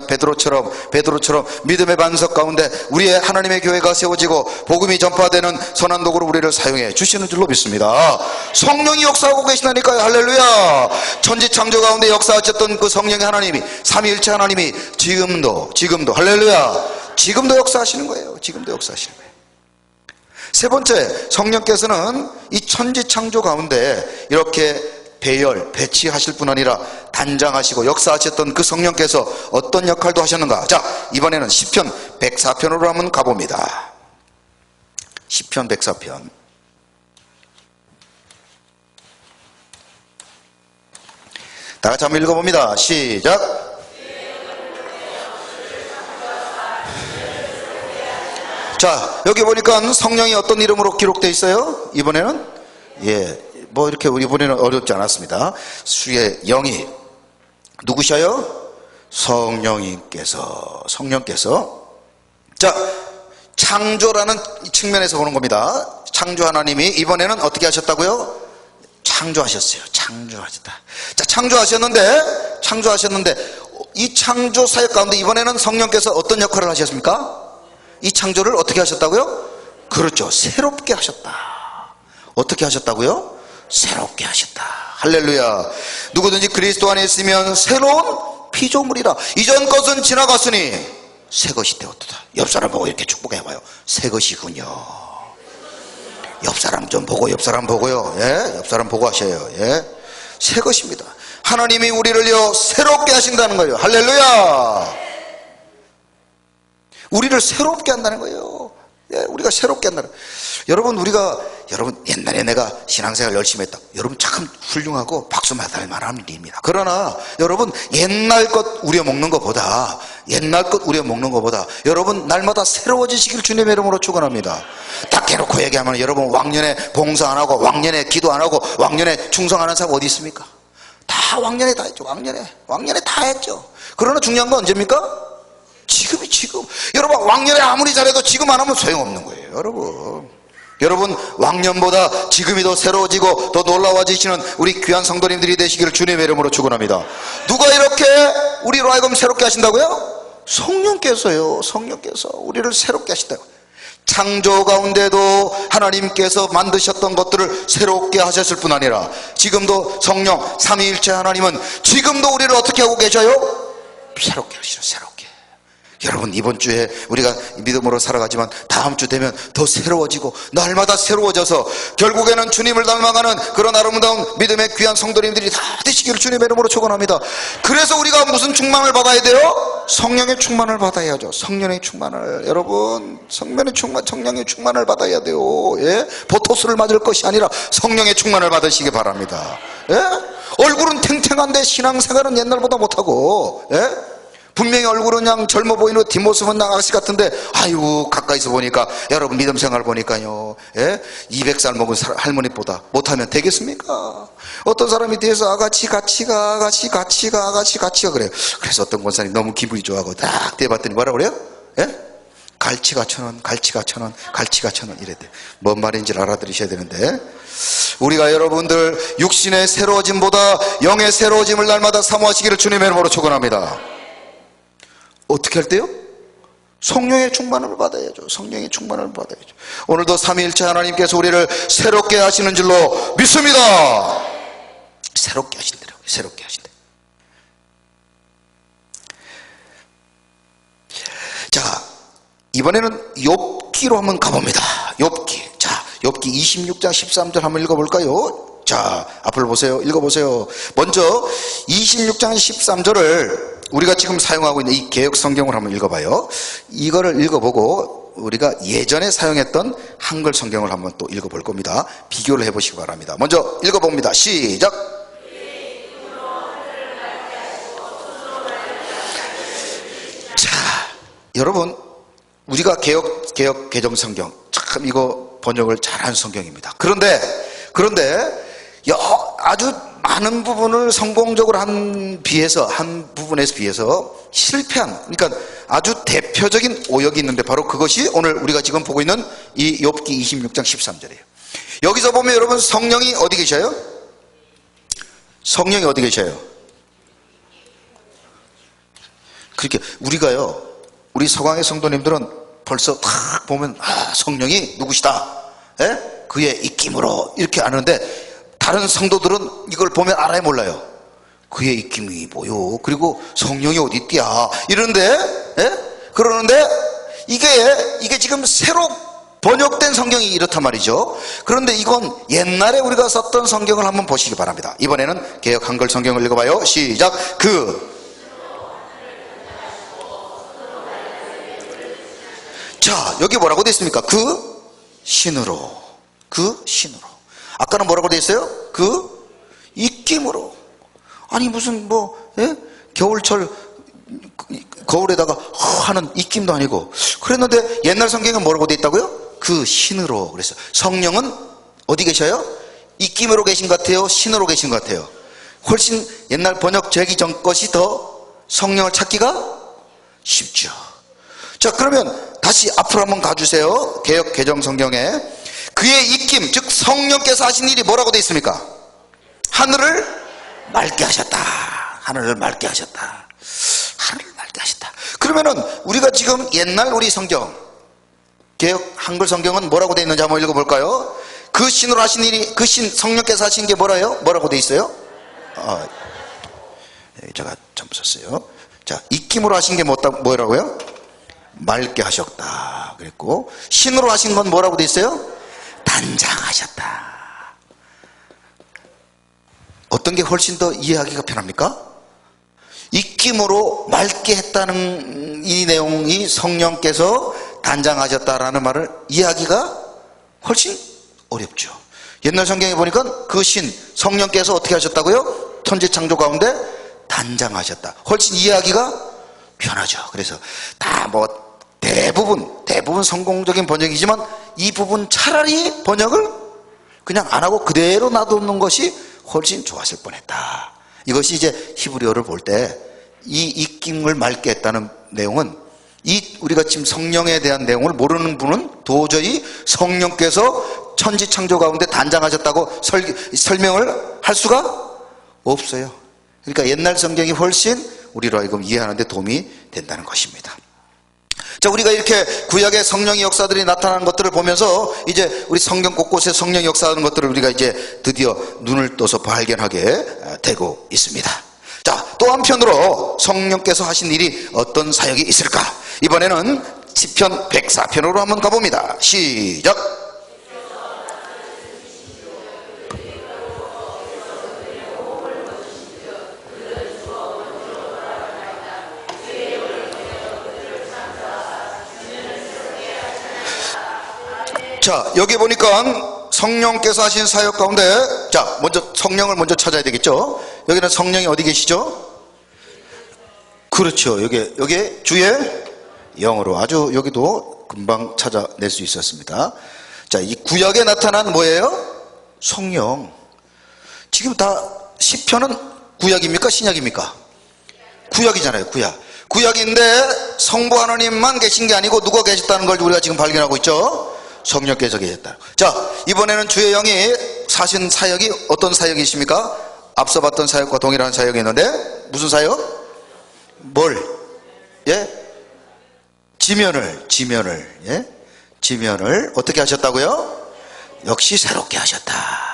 베드로처럼 믿음의 반석 가운데 우리의 하나님의 교회가 세워지고 복음이 전파되는 선한 도구로 우리를 사용해 주시는 줄로 믿습니다. 성령이 역사하고 계시다니까요. 할렐루야. 천지창조 가운데 역사하셨던 그 성령의 하나님이 삼위일체 하나님이 지금도 할렐루야. 지금도 역사하시는 거예요. 지금도 역사하시는 거예요. 세 번째, 성령께서는 이 천지창조 가운데 이렇게 배치하실 뿐 아니라 단장하시고 역사하셨던 그 성령께서 어떤 역할도 하셨는가? 자, 이번에는 시편 104편으로 한번 가봅니다. 시편 104편. 다 같이 한번 읽어봅니다. 시작. 자, 여기 보니까 성령이 어떤 이름으로 기록되어 있어요? 이번에는 뭐 이렇게 이번에는 어렵지 않았습니다. 수의 영이 누구셔요? 성령께서. 자, 창조라는 측면에서 보는 겁니다. 창조 하나님이 이번에는 어떻게 하셨다고요? 창조하셨어요. 창조하셨다. 자, 창조하셨는데 이 창조 사역 가운데 이번에는 성령께서 어떤 역할을 하셨습니까? 이 창조를 어떻게 하셨다고요? 그렇죠. 새롭게 하셨다. 어떻게 하셨다고요? 새롭게 하셨다. 할렐루야. 누구든지 그리스도 안에 있으면 새로운 피조물이라. 이전 것은 지나갔으니 새 것이 되었다. 옆 사람 보고 이렇게 축복해봐요. 새 것이군요. 옆 사람 좀 보고, 옆 사람 보고요. 예? 옆 사람 보고 하셔요. 예? 새 것입니다. 하나님이 우리를요 새롭게 하신다는 거예요. 할렐루야. 우리를 새롭게 한다는 거예요. 예, 우리가 새롭게 한다는 거예요. 여러분 옛날에 내가 신앙생활 열심히 했다. 여러분 참 훌륭하고 박수 받을 만한 일입니다. 그러나 여러분 옛날 것 우려먹는 것보다 여러분 날마다 새로워지시길 주님의 이름으로 축원합니다. 딱 해놓고 얘기하면 여러분 왕년에 봉사 안 하고 왕년에 기도 안 하고 왕년에 충성 안 한 사람 어디 있습니까? 다 왕년에 다 했죠. 왕년에 다 했죠. 그러나 중요한 건 언제입니까? 지금. 여러분 왕년에 아무리 잘해도 지금 안 하면 소용없는 거예요. 여러분 왕년보다 지금이 더 새로워지고 더 놀라워지시는 우리 귀한 성도님들이 되시기를 주님의 이름으로 축원합니다. 누가 이렇게 우리로 하여금 새롭게 하신다고요? 성령께서요. 성령께서 우리를 새롭게 하신다고. 창조 가운데도 하나님께서 만드셨던 것들을 새롭게 하셨을 뿐 아니라 지금도 성령 삼위일체 하나님은 지금도 우리를 어떻게 하고 계셔요? 새롭게 하시죠. 새롭게. 여러분 이번 주에 우리가 믿음으로 살아가지만 다음 주 되면 더 새로워지고 날마다 새로워져서 결국에는 주님을 닮아가는 그런 아름다운 믿음의 귀한 성도님들이 다 되시기를 주님의 이름으로 축원합니다. 그래서 우리가 무슨 충만을 받아야 돼요? 성령의 충만을 받아야죠. 성령의 충만을. 여러분 성령의 충만을 받아야 돼요. 예? 보토스를 맞을 것이 아니라 성령의 충만을 받으시기 바랍니다. 예? 얼굴은 탱탱한데 신앙생활은 옛날보다 못하고, 예? 분명히 얼굴은 그냥 젊어 보이는 뒷모습은 아가씨 같은데 아유 가까이서 보니까 여러분 믿음 생활 보니까요 200살 먹은 할머니보다 못하면 되겠습니까? 어떤 사람이 뒤에서 아가씨 같이 가 그래요. 그래서 어떤 권사님 너무 기분이 좋아하고 딱 대봤더니 뭐라 그래요? 예? 갈치가 1,000원, 갈치가 1,000원, 갈치가 1,000원 이래 돼. 뭔 말인지 알아들으셔야 되는데, 우리가 여러분들 육신의 새로워짐보다 영의 새로워짐을 날마다 사모하시기를 주님의 이름으로 축원합니다. 어떻게 할 때요? 성령의 충만을 받아야죠. 성령의 충만을 받아야죠. 오늘도 삼위일체 하나님께서 우리를 새롭게 하시는 줄로 믿습니다. 새롭게 하신대요. 새롭게 하신대. 자, 이번에는 욥기로 한번 가봅니다. 욥기. 자, 욥기 26장 13절 한번 읽어볼까요? 자, 앞을 보세요. 읽어보세요. 먼저 26장 13절을 우리가 지금 사용하고 있는 이 개역 성경을 한번 읽어봐요. 이거를 읽어보고 우리가 예전에 사용했던 한글 성경을 한번 또 읽어볼 겁니다. 비교를 해보시기 바랍니다. 먼저 읽어봅니다. 시작. 자, 여러분, 우리가 개역 개정 성경, 참 이거 번역을 잘한 성경입니다. 그런데 아주 많은 부분을 성공적으로 한 부분에서 비해서 실패한, 그러니까 아주 대표적인 오역이 있는데 바로 그것이 오늘 우리가 지금 보고 있는 이 욥기 26장 13절이에요. 여기서 보면 여러분, 성령이 어디 계셔요? 성령이 어디 계셔요? 그렇게 우리가요, 우리 서강의 성도님들은 벌써 탁 보면 성령이 누구시다, 그의 입김으로 이렇게 아는데, 다른 성도들은 이걸 보면 알아야 몰라요. 그의 입김이 뭐요? 그리고 성령이 어디 있디야? 이러는데, 그러는데 이게 지금 새로 번역된 성경이 이렇단 말이죠. 그런데 이건 옛날에 우리가 썼던 성경을 한번 보시기 바랍니다. 이번에는 개역 한글 성경을 읽어봐요. 시작. 자, 여기 뭐라고 되어 있습니까? 그 신으로. 아까는 뭐라고 되어 있어요? 그 입김으로. 아니 무슨 겨울철 거울에다가 하는 입김도 아니고. 그랬는데 옛날 성경은 뭐라고 되어 있다고요? 그 신으로. 그래서 성령은 어디 계셔요? 입김으로 계신 것 같아요? 신으로 계신 것 같아요? 훨씬 옛날 번역되기 전 것이 더 성령을 찾기가 쉽죠. 자, 그러면 다시 앞으로 한번 가주세요. 개역 개정 성경에 그의 입김, 즉 성령께서 하신 일이 뭐라고 되어 있습니까? 하늘을 맑게 하셨다. 하늘을 맑게 하셨다. 그러면은 우리가 지금 옛날 우리 성경, 개역 한글 성경은 뭐라고 되어 있는지 한번 읽어볼까요? 그 신으로 하신 일이, 그 신, 성령께서 하신 게 뭐라고 되어 있어요? 제가 잘못 썼어요. 자, 입김으로 하신 게 뭐라고요? 맑게 하셨다 그랬고, 신으로 하신 건 뭐라고 되어 있어요? 단장하셨다. 어떤 게 훨씬 더 이해하기가 편합니까? 입김으로 맑게 했다는 이 내용이 성령께서 단장하셨다라는 말을 이해하기가 훨씬 어렵죠. 옛날 성경에 보니까 그 신, 성령께서 어떻게 하셨다고요? 천지 창조 가운데 단장하셨다. 훨씬 이해하기가 편하죠. 그래서 다 대부분 성공적인 번역이지만 이 부분 차라리 번역을 그냥 안 하고 그대로 놔두는 것이 훨씬 좋았을 뻔했다. 이것이 이제 히브리어를 볼 때 이 입김을 맑게 했다는 내용은, 우리가 지금 성령에 대한 내용을 모르는 분은 도저히 성령께서 천지 창조 가운데 단장하셨다고 설명을 할 수가 없어요. 그러니까 옛날 성경이 훨씬 우리로 하여금 이해하는 데 도움이 된다는 것입니다. 자, 우리가 이렇게 구약의 성령의 역사들이 나타나는 것들을 보면서 이제 우리 성경 곳곳에 성령의 역사하는 것들을 우리가 이제 드디어 눈을 떠서 발견하게 되고 있습니다. 자, 또 한편으로 성령께서 하신 일이 어떤 사역이 있을까? 이번에는 시편 104편으로 한번 가봅니다. 시작. 자, 여기 보니까 성령께서 하신 사역 가운데, 자, 먼저 성령을 먼저 찾아야 되겠죠. 여기는 성령이 어디 계시죠? 그렇죠. 여기 주의 영으로, 아주 여기도 금방 찾아낼 수 있었습니다. 자, 이 구약에 나타난 뭐예요? 성령. 지금 다 시편은 구약입니까? 신약입니까? 구약이잖아요. 구약인데 성부 하나님만 계신 게 아니고 누가 계셨다는 걸 우리가 지금 발견하고 있죠. 성령께서 계셨다. 자, 이번에는 주의 영이 사신 사역이 어떤 사역이십니까? 앞서 봤던 사역과 동일한 사역이 있는데 무슨 사역? 뭘? 예? 지면을 예? 지면을 어떻게 하셨다고요? 역시 새롭게 하셨다.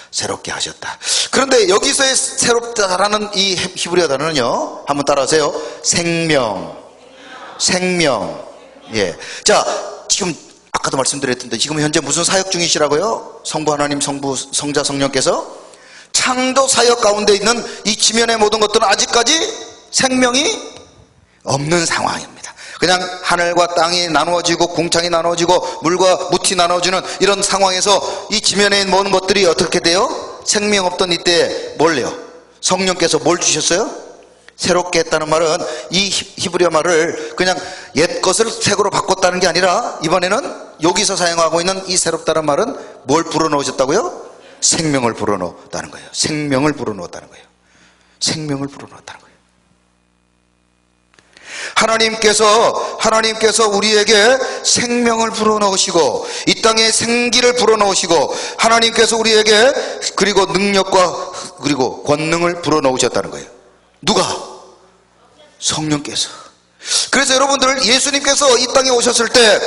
새롭게 하셨다. 그런데 여기서의 새롭다라는 이 히브리어 단어는요, 한번 따라하세요. 생명. 예. 자, 지금 아까도 말씀드렸던데 지금 현재 무슨 사역 중이시라고요? 성부 하나님, 성부, 성자, 성령께서 창조 사역 가운데 있는 이 지면의 모든 것들은 아직까지 생명이 없는 상황입니다. 그냥 하늘과 땅이 나누어지고 공창이 나누어지고 물과 무티 나누어지는 이런 상황에서 이 지면에 있는 모든 것들이 어떻게 돼요? 생명 없던 이때 뭘요? 성령께서 뭘 주셨어요? 새롭게 했다는 말은 이 히브리어 말을 그냥 옛 것을 새거로 바꿨다는 게 아니라 이번에는 여기서 사용하고 있는 이 새롭다는 말은 뭘 불어넣으셨다고요? 생명을 불어넣었다는 거예요. 생명을 불어넣었다는 거예요. 생명을 불어넣었다는 거예요. 하나님께서 우리에게 생명을 불어넣으시고 이 땅에 생기를 불어넣으시고 하나님께서 우리에게 그리고 능력과 그리고 권능을 불어넣으셨다는 거예요. 누가? 성령께서. 그래서 여러분들 예수님께서 이 땅에 오셨을 때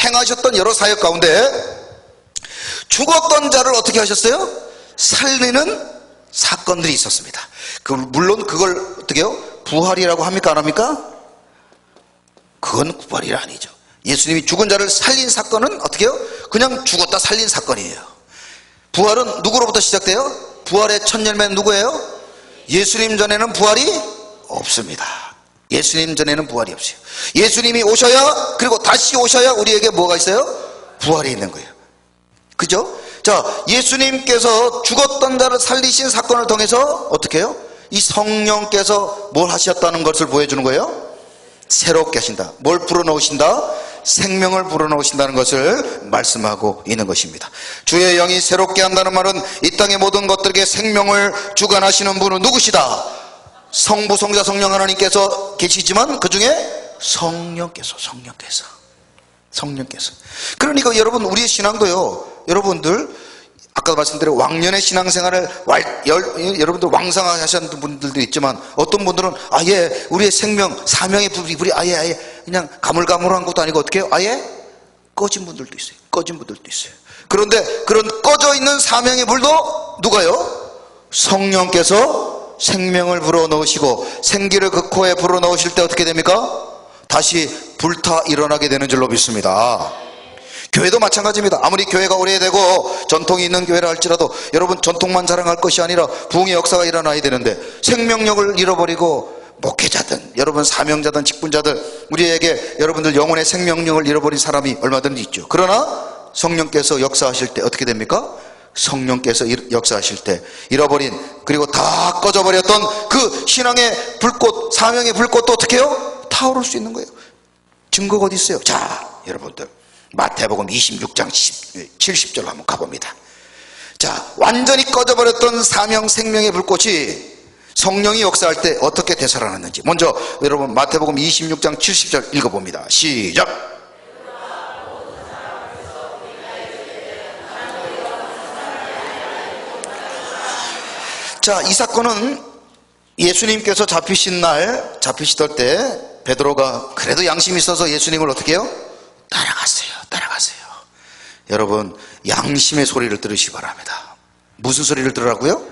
행하셨던 여러 사역 가운데 죽었던 자를 어떻게 하셨어요? 살리는 사건들이 있었습니다. 물론 그걸 어떻게 해요? 부활이라고 합니까? 안 합니까? 그건 부활이 아니죠. 예수님이 죽은 자를 살린 사건은 어떻게 해요? 그냥 죽었다 살린 사건이에요. 부활은 누구로부터 시작돼요? 부활의 첫 열매는 누구예요? 예수님 전에는 부활이 없습니다. 예수님 전에는 부활이 없어요. 예수님이 오셔야, 그리고 다시 오셔야 우리에게 뭐가 있어요? 부활이 있는 거예요. 그죠? 자, 예수님께서 죽었던 자를 살리신 사건을 통해서 어떻게 해요? 이 성령께서 뭘 하셨다는 것을 보여주는 거예요? 새롭게 하신다. 뭘 불어넣으신다? 생명을 불어넣으신다는 것을 말씀하고 있는 것입니다. 주의 영이 새롭게 한다는 말은 이 땅의 모든 것들에게 생명을 주관하시는 분은 누구시다? 성부, 성자, 성령 하나님께서 계시지만 그 중에 성령께서. 그러니까 여러분, 우리의 신앙도요, 여러분들 아까 말씀드린 왕년의 신앙생활을 여러분들 왕성하셨던 분들도 있지만 어떤 분들은 아예 우리의 생명 사명의 불이 아예 그냥 가물가물한 것도 아니고 어떻게 해요? 아예 꺼진 분들도 있어요. 그런데 그런 꺼져 있는 사명의 불도 누가요? 성령께서 생명을 불어넣으시고 생기를 그 코에 불어넣으실 때 어떻게 됩니까? 다시 불타 일어나게 되는 줄로 믿습니다. 교회도 마찬가지입니다. 아무리 교회가 오래되고 전통이 있는 교회라 할지라도 여러분, 전통만 자랑할 것이 아니라 부흥의 역사가 일어나야 되는데 생명력을 잃어버리고 목회자든 여러분 사명자든 직분자들, 우리에게 여러분들 영혼의 생명력을 잃어버린 사람이 얼마든지 있죠. 그러나 성령께서 역사하실 때 어떻게 됩니까? 성령께서 역사하실 때 잃어버린, 그리고 다 꺼져버렸던 그 신앙의 불꽃, 사명의 불꽃도 어떻게 해요? 타오를 수 있는 거예요. 증거가 어디 있어요? 자, 여러분들 마태복음 26장 70절 한번 가봅니다. 자, 완전히 꺼져버렸던 사명 생명의 불꽃이 성령이 역사할 때 어떻게 되살아났는지 먼저 여러분 마태복음 26장 70절 읽어봅니다. 시작. 자, 이 사건은 예수님께서 잡히시던 때 베드로가 그래도 양심이 있어서 예수님을 어떻게 해요? 따라갔어요. 여러분, 양심의 소리를 들으시기 바랍니다. 무슨 소리를 들으라고요?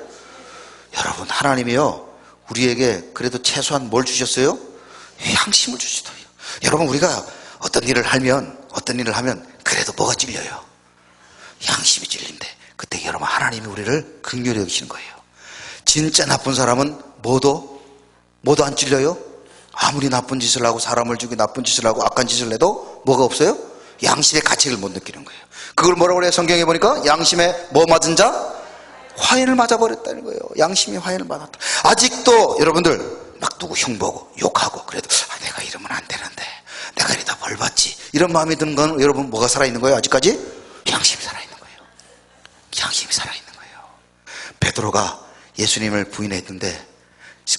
여러분, 하나님이요, 우리에게 그래도 최소한 뭘 주셨어요? 양심을 주시더요. 여러분, 우리가 어떤 일을 하면 그래도 뭐가 찔려요? 양심이 찔린데 그때 여러분, 하나님이 우리를 긍휼히 여기시는 거예요. 진짜 나쁜 사람은 뭐도 안 찔려요? 아무리 나쁜 짓을 하고 사람을 죽이고 나쁜 짓을 하고 악한 짓을 해도 뭐가 없어요? 양심의 가책을 못 느끼는 거예요. 그걸 뭐라고 그래요? 성경에 보니까 양심에 뭐 맞은 자? 화인을 맞아버렸다는 거예요. 양심이 화인을 맞았다. 아직도 여러분들 막 누구 흉보고 욕하고 그래도 내가 이러면 안 되는데, 내가 이러다 벌 받지, 이런 마음이 드는 건 여러분 뭐가 살아있는 거예요? 아직까지? 양심이 살아있는 거예요. 베드로가 예수님을 부인했는데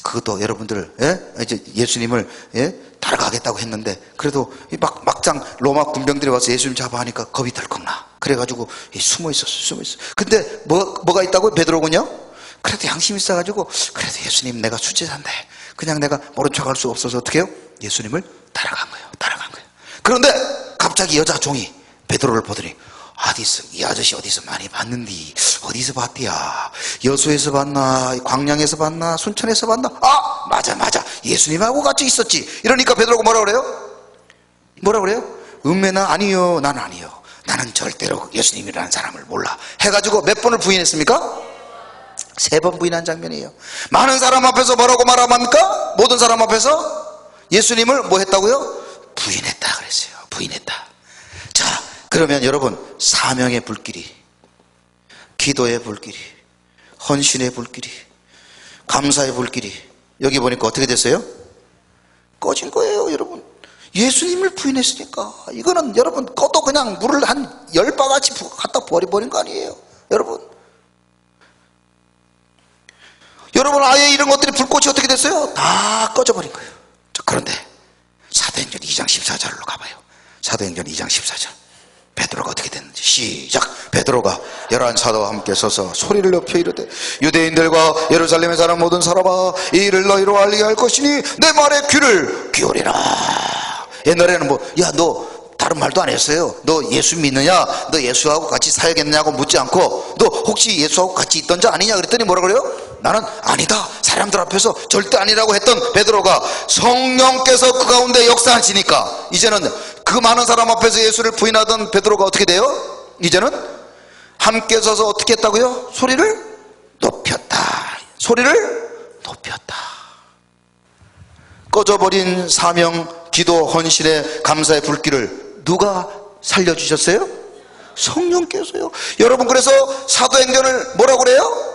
그것도 여러분들, 이제 예수님을, 따라가겠다고 했는데, 그래도 막장 로마 군병들이 와서 예수님 잡아 하니까 겁이 덜컥 나. 그래가지고 숨어 있었어. 근데 뭐가 있다고? 베드로군요? 그래도 양심이 있어가지고, 그래도 예수님 내가 수제자인데, 그냥 내가 모른 척 할 수 없어서 어떻게 해요? 예수님을 따라간 거예요. 그런데 갑자기 여자 종이 베드로를 보더니, 어디서, 이 아저씨 어디서 많이 봤는디? 어디서 봤디야? 여수에서 봤나? 광양에서 봤나? 순천에서 봤나? 아! 맞아. 예수님하고 같이 있었지. 이러니까 베드로가 뭐라 그래요? 은매나? 아니요. 난 아니요. 나는 절대로 예수님이라는 사람을 몰라. 해가지고 몇 번을 부인했습니까? 3번 부인한 장면이에요. 많은 사람 앞에서 뭐라고 말합니까? 모든 사람 앞에서 예수님을 뭐 했다고요? 부인했다 그랬어요. 부인했다. 자, 그러면 여러분, 사명의 불길이, 기도의 불길이, 헌신의 불길이, 감사의 불길이 여기 보니까 어떻게 됐어요? 꺼진 거예요. 여러분, 예수님을 부인했으니까. 이거는 여러분 꺼도 그냥 물을 한 10바가지 갖다 버려버린 거 아니에요. 여러분 아예 이런 것들이 불꽃이 어떻게 됐어요? 다 꺼져버린 거예요. 자, 그런데 사도행전 2장 14절로 가봐요. 사도행전 2장 14절. 베드로가 어떻게 됐는지 시작. 베드로가 11사도와 함께 서서 소리를 높여 이르되, 유대인들과 예루살렘에 사는 모든 사람아, 이 일을 너희로 알리게 할 것이니 내 말에 귀를 기울이라. 옛날에는 야, 너 다른 말도 안 했어요. 너 예수 믿느냐? 너 예수하고 같이 사역했냐고 묻지 않고, 너 혹시 예수하고 같이 있던 자 아니냐 그랬더니 뭐라 그래요? 나는 아니다. 사람들 앞에서 절대 아니라고 했던 베드로가 성령께서 그 가운데 역사하시니까 이제는 그 많은 사람 앞에서 예수를 부인하던 베드로가 어떻게 돼요? 이제는 함께 서서 어떻게 했다고요? 소리를 높였다. 꺼져버린 사명, 기도, 헌신의 감사의 불길을 누가 살려주셨어요? 성령께서요. 여러분, 그래서 사도행전을 뭐라고 그래요?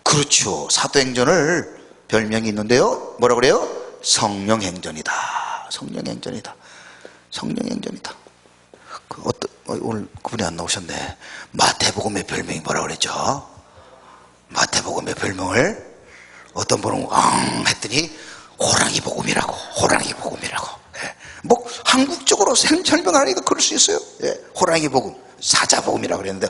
그렇죠. 사도행전을 별명이 있는데요. 뭐라고 그래요? 성령행전이다. 오늘 그분이 안 나오셨네. 마태복음의 별명이 뭐라고 그랬죠? 마태복음의 별명을 어떤 분은 했더니 호랑이 복음이라고. 한국적으로 설명하니까 그럴 수 있어요. 호랑이 복음, 사자복음이라고 그랬는데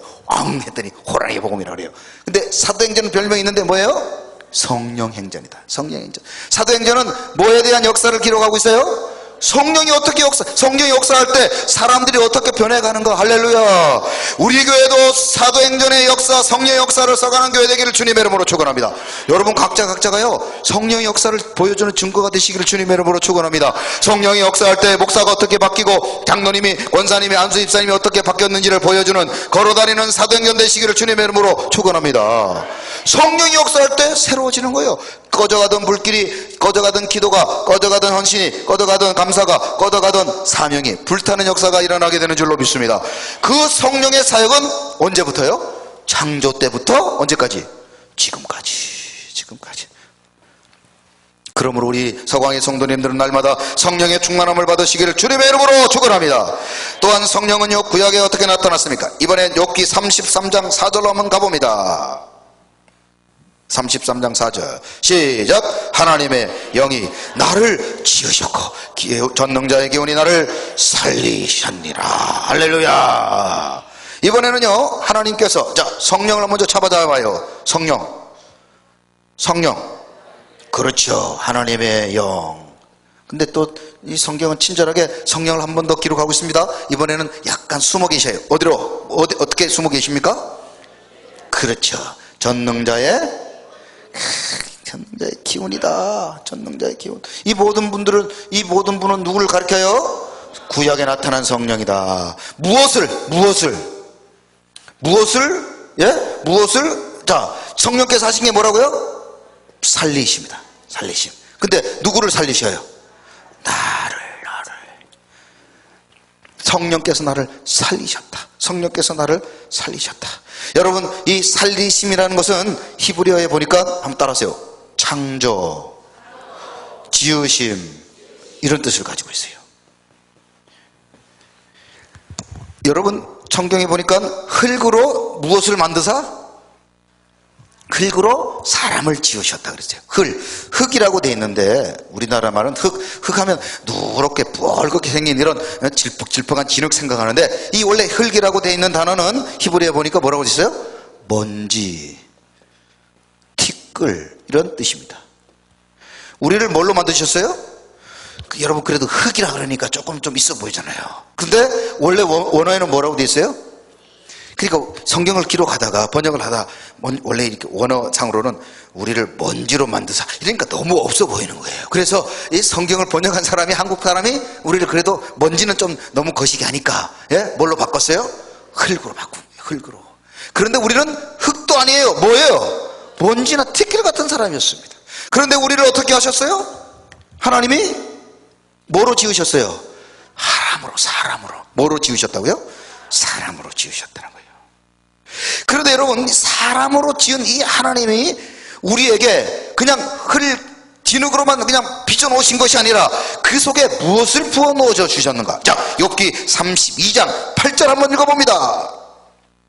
했더니 호랑이 복음이라고 그래요. 근데 사도행전은 별명이 있는데 뭐예요? 성령행전이다. 사도행전은 뭐에 대한 역사를 기록하고 있어요? 성령이 역사할 때 사람들이 어떻게 변해가는 거. 할렐루야. 우리 교회도 사도행전의 역사, 성령의 역사를 써가는 교회 되기를 주님의 이름으로 축원합니다. 여러분 각자가요 성령의 역사를 보여주는 증거가 되시기를 주님의 이름으로 축원합니다. 성령이 역사할 때 목사가 어떻게 바뀌고 장로님이, 권사님이, 안수 집사님이 어떻게 바뀌었는지를 보여주는 걸어다니는 사도행전 되시기를 주님의 이름으로 축원합니다. 성령이 역사할 때 새로워지는 거예요. 꺼져가던 불길이, 꺼져가던 기도가, 꺼져가던 헌신이, 꺼져가던 감사가, 꺼져가던 사명이 불타는 역사가 일어나게 되는 줄로 믿습니다. 그 성령의 사역은 언제부터요? 창조 때부터 언제까지? 지금까지. 그러므로 우리 서광의 성도님들은 날마다 성령의 충만함을 받으시기를 주님의 이름으로 축원합니다. 또한 성령은요, 구약에 어떻게 나타났습니까? 이번엔 욥기 33장 4절로 한번 가봅니다. 33장 4절 시작. 하나님의 영이 나를 지으셨고 전능자의 기운이 나를 살리셨니라. 할렐루야. 이번에는요, 하나님께서, 자, 성령을 먼저 잡아봐요. 성령. 그렇죠. 하나님의 영. 근데 또 이 성경은 친절하게 성령을 한 번 더 기록하고 있습니다. 이번에는 약간 숨어 계셔요. 어떻게 숨어 계십니까? 그렇죠. 전능자의 기운이다. 전능자의 기운. 이 모든 분은 누구를 가리켜요? 구약에 나타난 성령이다. 무엇을? 자, 성령께서 하신 게 뭐라고요? 살리십니다. 살리심. 근데 누구를 살리셔요? 나를. 성령께서 나를 살리셨다. 여러분, 이 살리심이라는 것은 히브리어에 보니까 한번 따라하세요. 창조, 지으심, 이런 뜻을 가지고 있어요. 여러분, 성경에 보니까 흙으로 무엇을 만드사? 흙으로 사람을 지으셨다 그랬어요. 흙이라고 돼 있는데 우리나라 말은 흙하면 누렇게 뻘겋게 생긴 이런 질퍽질퍽한 진흙 생각하는데, 이 원래 흙이라고 돼 있는 단어는 히브리에 보니까 뭐라고 돼 있어요? 먼지, 티끌, 이런 뜻입니다. 우리를 뭘로 만드셨어요? 여러분, 그래도 흙이라 그러니까 조금 좀 있어 보이잖아요. 근데 원래 원어에는 뭐라고 돼 있어요? 그러니까 성경을 기록하다가 번역을 하다 원래 이렇게 원어상으로는 우리를 먼지로 만드사, 이러니까 너무 없어 보이는 거예요. 그래서 이 성경을 번역한 사람이, 한국 사람이 우리를 그래도 먼지는 좀 너무 거시기 하니까, 예? 뭘로 바꿨어요? 흙으로 바꾼 거예요. 흙으로. 그런데 우리는 흙도 아니에요. 뭐예요? 먼지나 티끌 같은 사람이었습니다. 그런데 우리를 어떻게 하셨어요? 하나님이 뭐로 지으셨어요? 사람으로. 뭐로 지으셨다고요? 사람으로 지으셨다는 거예요. 그런데 여러분, 사람으로 지은 이 하나님이 우리에게 그냥 진흙으로만 그냥 빚어놓으신 것이 아니라 그 속에 무엇을 부어넣어 주셨는가? 자, 욥기 32장 8절 한번 읽어봅니다.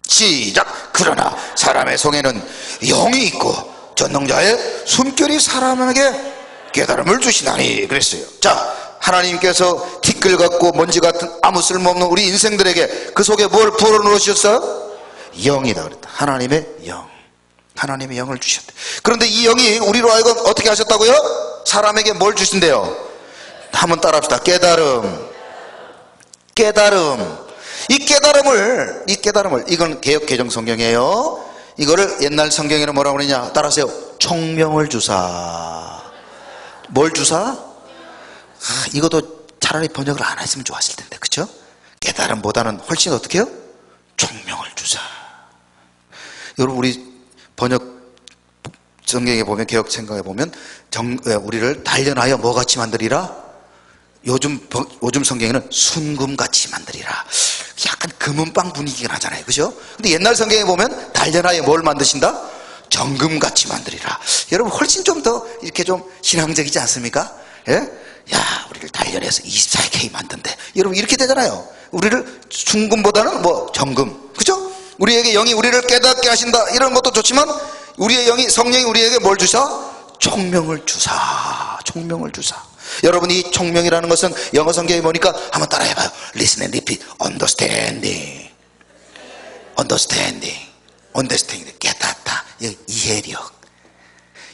시작. 그러나 사람의 속에는 영이 있고 전능자의 숨결이 사람에게 깨달음을 주시나니 그랬어요. 자, 하나님께서 티끌 같고 먼지 같은 아무 쓸모없는 우리 인생들에게 그 속에 뭘 불어넣으셨어요? 영이다 그랬다. 하나님의 영. 하나님의 영을 주셨대. 그런데 이 영이 우리로 하여금 어떻게 하셨다고요? 사람에게 뭘 주신대요? 한번 따라합시다. 깨달음. 이 깨달음을, 이건 개역 개정 성경이에요. 이거를 옛날 성경에는 뭐라고 그러냐? 따라하세요. 총명을 주사. 뭘 주사? 이것도 차라리 번역을 안 했으면 좋았을 텐데, 그쵸? 깨달음보다는 훨씬 어떻게 해요? 총명을 주사. 여러분, 우리 번역 성경에 보면, 개역 생각에 보면 우리를 단련하여 뭐같이 만들이라? 요즘 성경에는 순금같이 만들이라. 약간 금은빵 분위기가 나잖아요, 그죠? 근데 옛날 성경에 보면 단련하여 뭘 만드신다? 정금같이 만들이라. 여러분, 훨씬 좀 더 이렇게 좀 신앙적이지 않습니까? 예? 야, 우리를 단련해서 24K 만든대. 여러분, 이렇게 되잖아요. 우리를 순금보다는 정금, 그죠? 우리에게 영이 우리를 깨닫게 하신다, 이런 것도 좋지만 우리의 성령이 우리에게 뭘 주사? 총명을 주사. 여러분, 이 총명이라는 것은 영어 성경에 보니까 한번 따라해봐요. Listen and repeat. Understanding. 깨닫다. 이해력.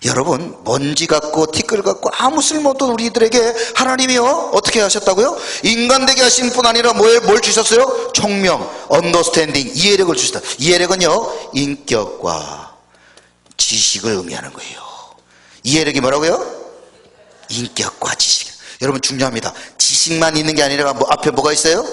여러분, 먼지 같고 티끌 같고 아무 쓸모도 우리들에게 하나님이요 어떻게 하셨다고요? 인간 되게 하신 뿐 아니라 뭘 주셨어요? 총명, 언더스탠딩, 이해력을 주셨다. 이해력은요, 인격과 지식을 의미하는 거예요. 이해력이 뭐라고요? 인격과 지식. 여러분, 중요합니다. 지식만 있는 게 아니라 앞에 뭐가 있어요?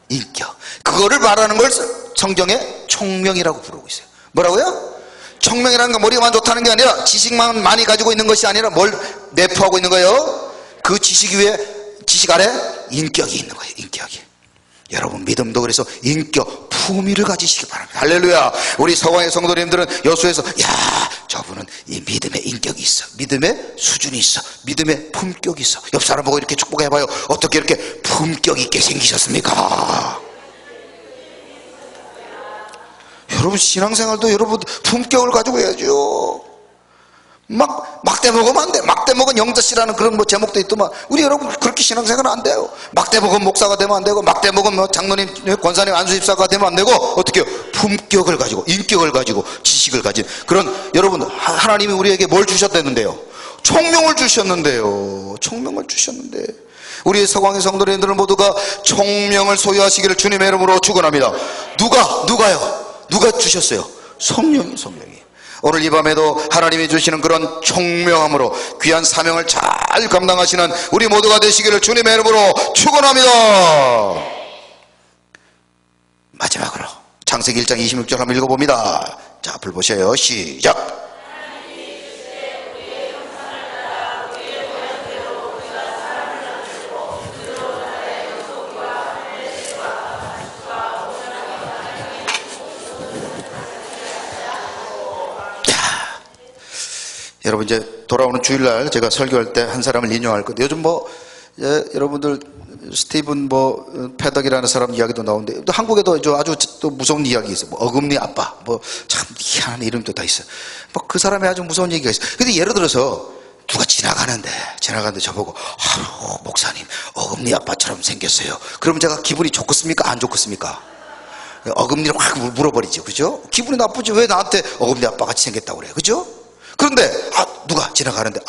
인격. 그거를 말하는 걸 성경에 총명이라고 부르고 있어요. 뭐라고요? 총명이라는 건 머리가만 좋다는 게 아니라 지식만 많이 가지고 있는 것이 아니라 뭘 내포하고 있는 거예요? 그 지식 아래 인격이 있는 거예요. 인격이. 여러분, 믿음도 그래서 인격, 품위를 가지시기 바랍니다. 할렐루야. 우리 서광의 성도님들은 여수에서, 야, 저분은 이 믿음의 인격이 있어, 믿음의 수준이 있어, 믿음의 품격이 있어. 옆 사람 보고 이렇게 축복해봐요. 어떻게 이렇게 품격 있게 생기셨습니까? 여러분, 신앙생활도 여러분 품격을 가지고 해야죠. 막대 먹으면 안 돼. 막대 먹은 영자씨라는 그런 제목도 있더만, 우리 여러분 그렇게 신앙생활은 안 돼요. 막대 먹은 목사가 되면 안 되고, 막대 먹은 장로님, 권사님, 안수집사가 되면 안 되고, 어떻게 해요? 품격을 가지고, 인격을 가지고, 지식을 가진 그런, 여러분, 하나님이 우리에게 뭘 주셨다는데요? 총명을 주셨는데요. 우리 서광의 성도님들은 모두가 총명을 소유하시기를 주님의 이름으로 축원합니다. 누가 주셨어요? 성령이. 오늘 이 밤에도 하나님이 주시는 그런 총명함으로 귀한 사명을 잘 감당하시는 우리 모두가 되시기를 주님의 이름으로 축원합니다. 마지막으로 창세기 1장 26절 한번 읽어봅니다. 자, 앞을 보세요. 시작. 여러분, 이제 돌아오는 주일날 제가 설교할 때 한 사람을 인용할 건데, 요즘 여러분들 스티븐 패덕이라는 사람 이야기도 나오는데, 또 한국에도 아주 또 무서운 이야기 있어요. 어금니 아빠, 참 희한한 이름도 다 있어요. 그 사람의 아주 무서운 얘기가 있어요. 근데 예를 들어서 누가 지나가는데 저보고, 목사님, 어금니 아빠처럼 생겼어요. 그러면 제가 기분이 좋겠습니까? 안 좋겠습니까? 어금니를 확 물어버리죠. 그죠? 기분이 나쁘지. 왜 나한테 어금니 아빠 같이 생겼다고 그래요? 그죠? 그런데, 누가 지나가는데,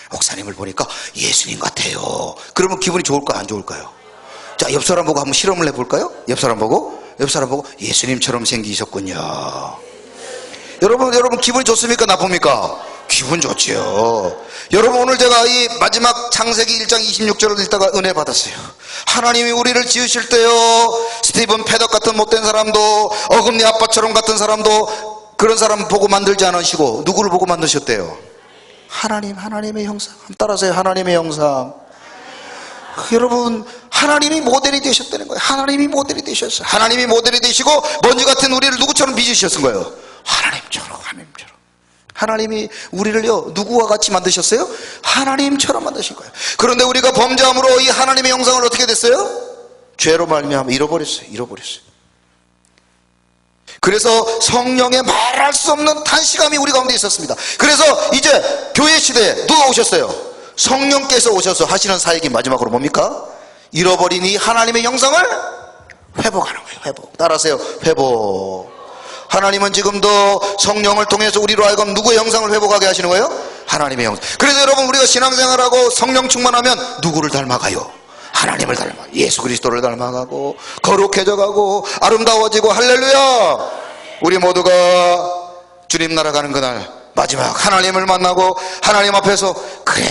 목사님을 보니까 예수님 같아요. 그러면 기분이 좋을까요? 안 좋을까요? 자, 옆 사람 보고 한번 실험을 해볼까요? 옆 사람 보고 예수님처럼 생기셨군요. 여러분 기분이 좋습니까? 나쁩니까? 기분 좋지요. 여러분, 오늘 제가 이 마지막 창세기 1장 26절을 읽다가 은혜 받았어요. 하나님이 우리를 지으실 때요, 스티븐 패덕 같은 못된 사람도, 어금니 아빠처럼 같은 사람도, 그런 사람 보고 만들지 않으시고 누구를 보고 만드셨대요? 하나님의 형상. 따라서요. 하나님의 형상. 여러분, 하나님이 모델이 되셨다는 거예요. 하나님이 모델이 되셨어요. 하나님이 모델이 되시고 먼지 같은 우리를 누구처럼 빚으셨은 거예요? 하나님처럼. 하나님이 우리를요, 누구와 같이 만드셨어요? 하나님처럼 만드신 거예요. 그런데 우리가 범죄함으로 이 하나님의 형상을 어떻게 됐어요? 죄로 말미암아 잃어버렸어요. 그래서 성령의 말할 수 없는 탄식함이 우리 가운데 있었습니다. 그래서 이제 교회 시대에 누가 오셨어요? 성령께서 오셔서 하시는 사역이 마지막으로 뭡니까? 잃어버린 이 하나님의 형상을 회복하는 거예요. 회복. 따라하세요. 회복. 하나님은 지금도 성령을 통해서 우리로 하여금 누구의 형상을 회복하게 하시는 거예요? 하나님의 형상. 그래서 여러분, 우리가 신앙생활하고 성령 충만하면 누구를 닮아가요? 하나님을 닮아, 예수 그리스도를 닮아가고 거룩해져가고 아름다워지고. 할렐루야. 우리 모두가 주님 나라 가는 그날 마지막 하나님을 만나고 하나님 앞에서, 그래,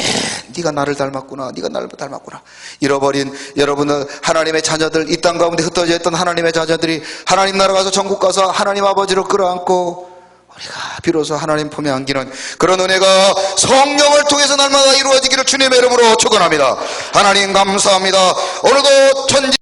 네가 나를 닮았구나, 네가 나를 닮았구나. 잃어버린 여러분은 하나님의 자녀들, 이 땅 가운데 흩어져 있던 하나님의 자녀들이 하나님 나라 가서 천국 가서 하나님 아버지를 끌어안고 우리가 비로소 하나님 품에 안기는 그런 은혜가 성령을 통해서 날마다 이루어지기를 주님의 이름으로 축원합니다. 하나님 감사합니다. 오늘도 천지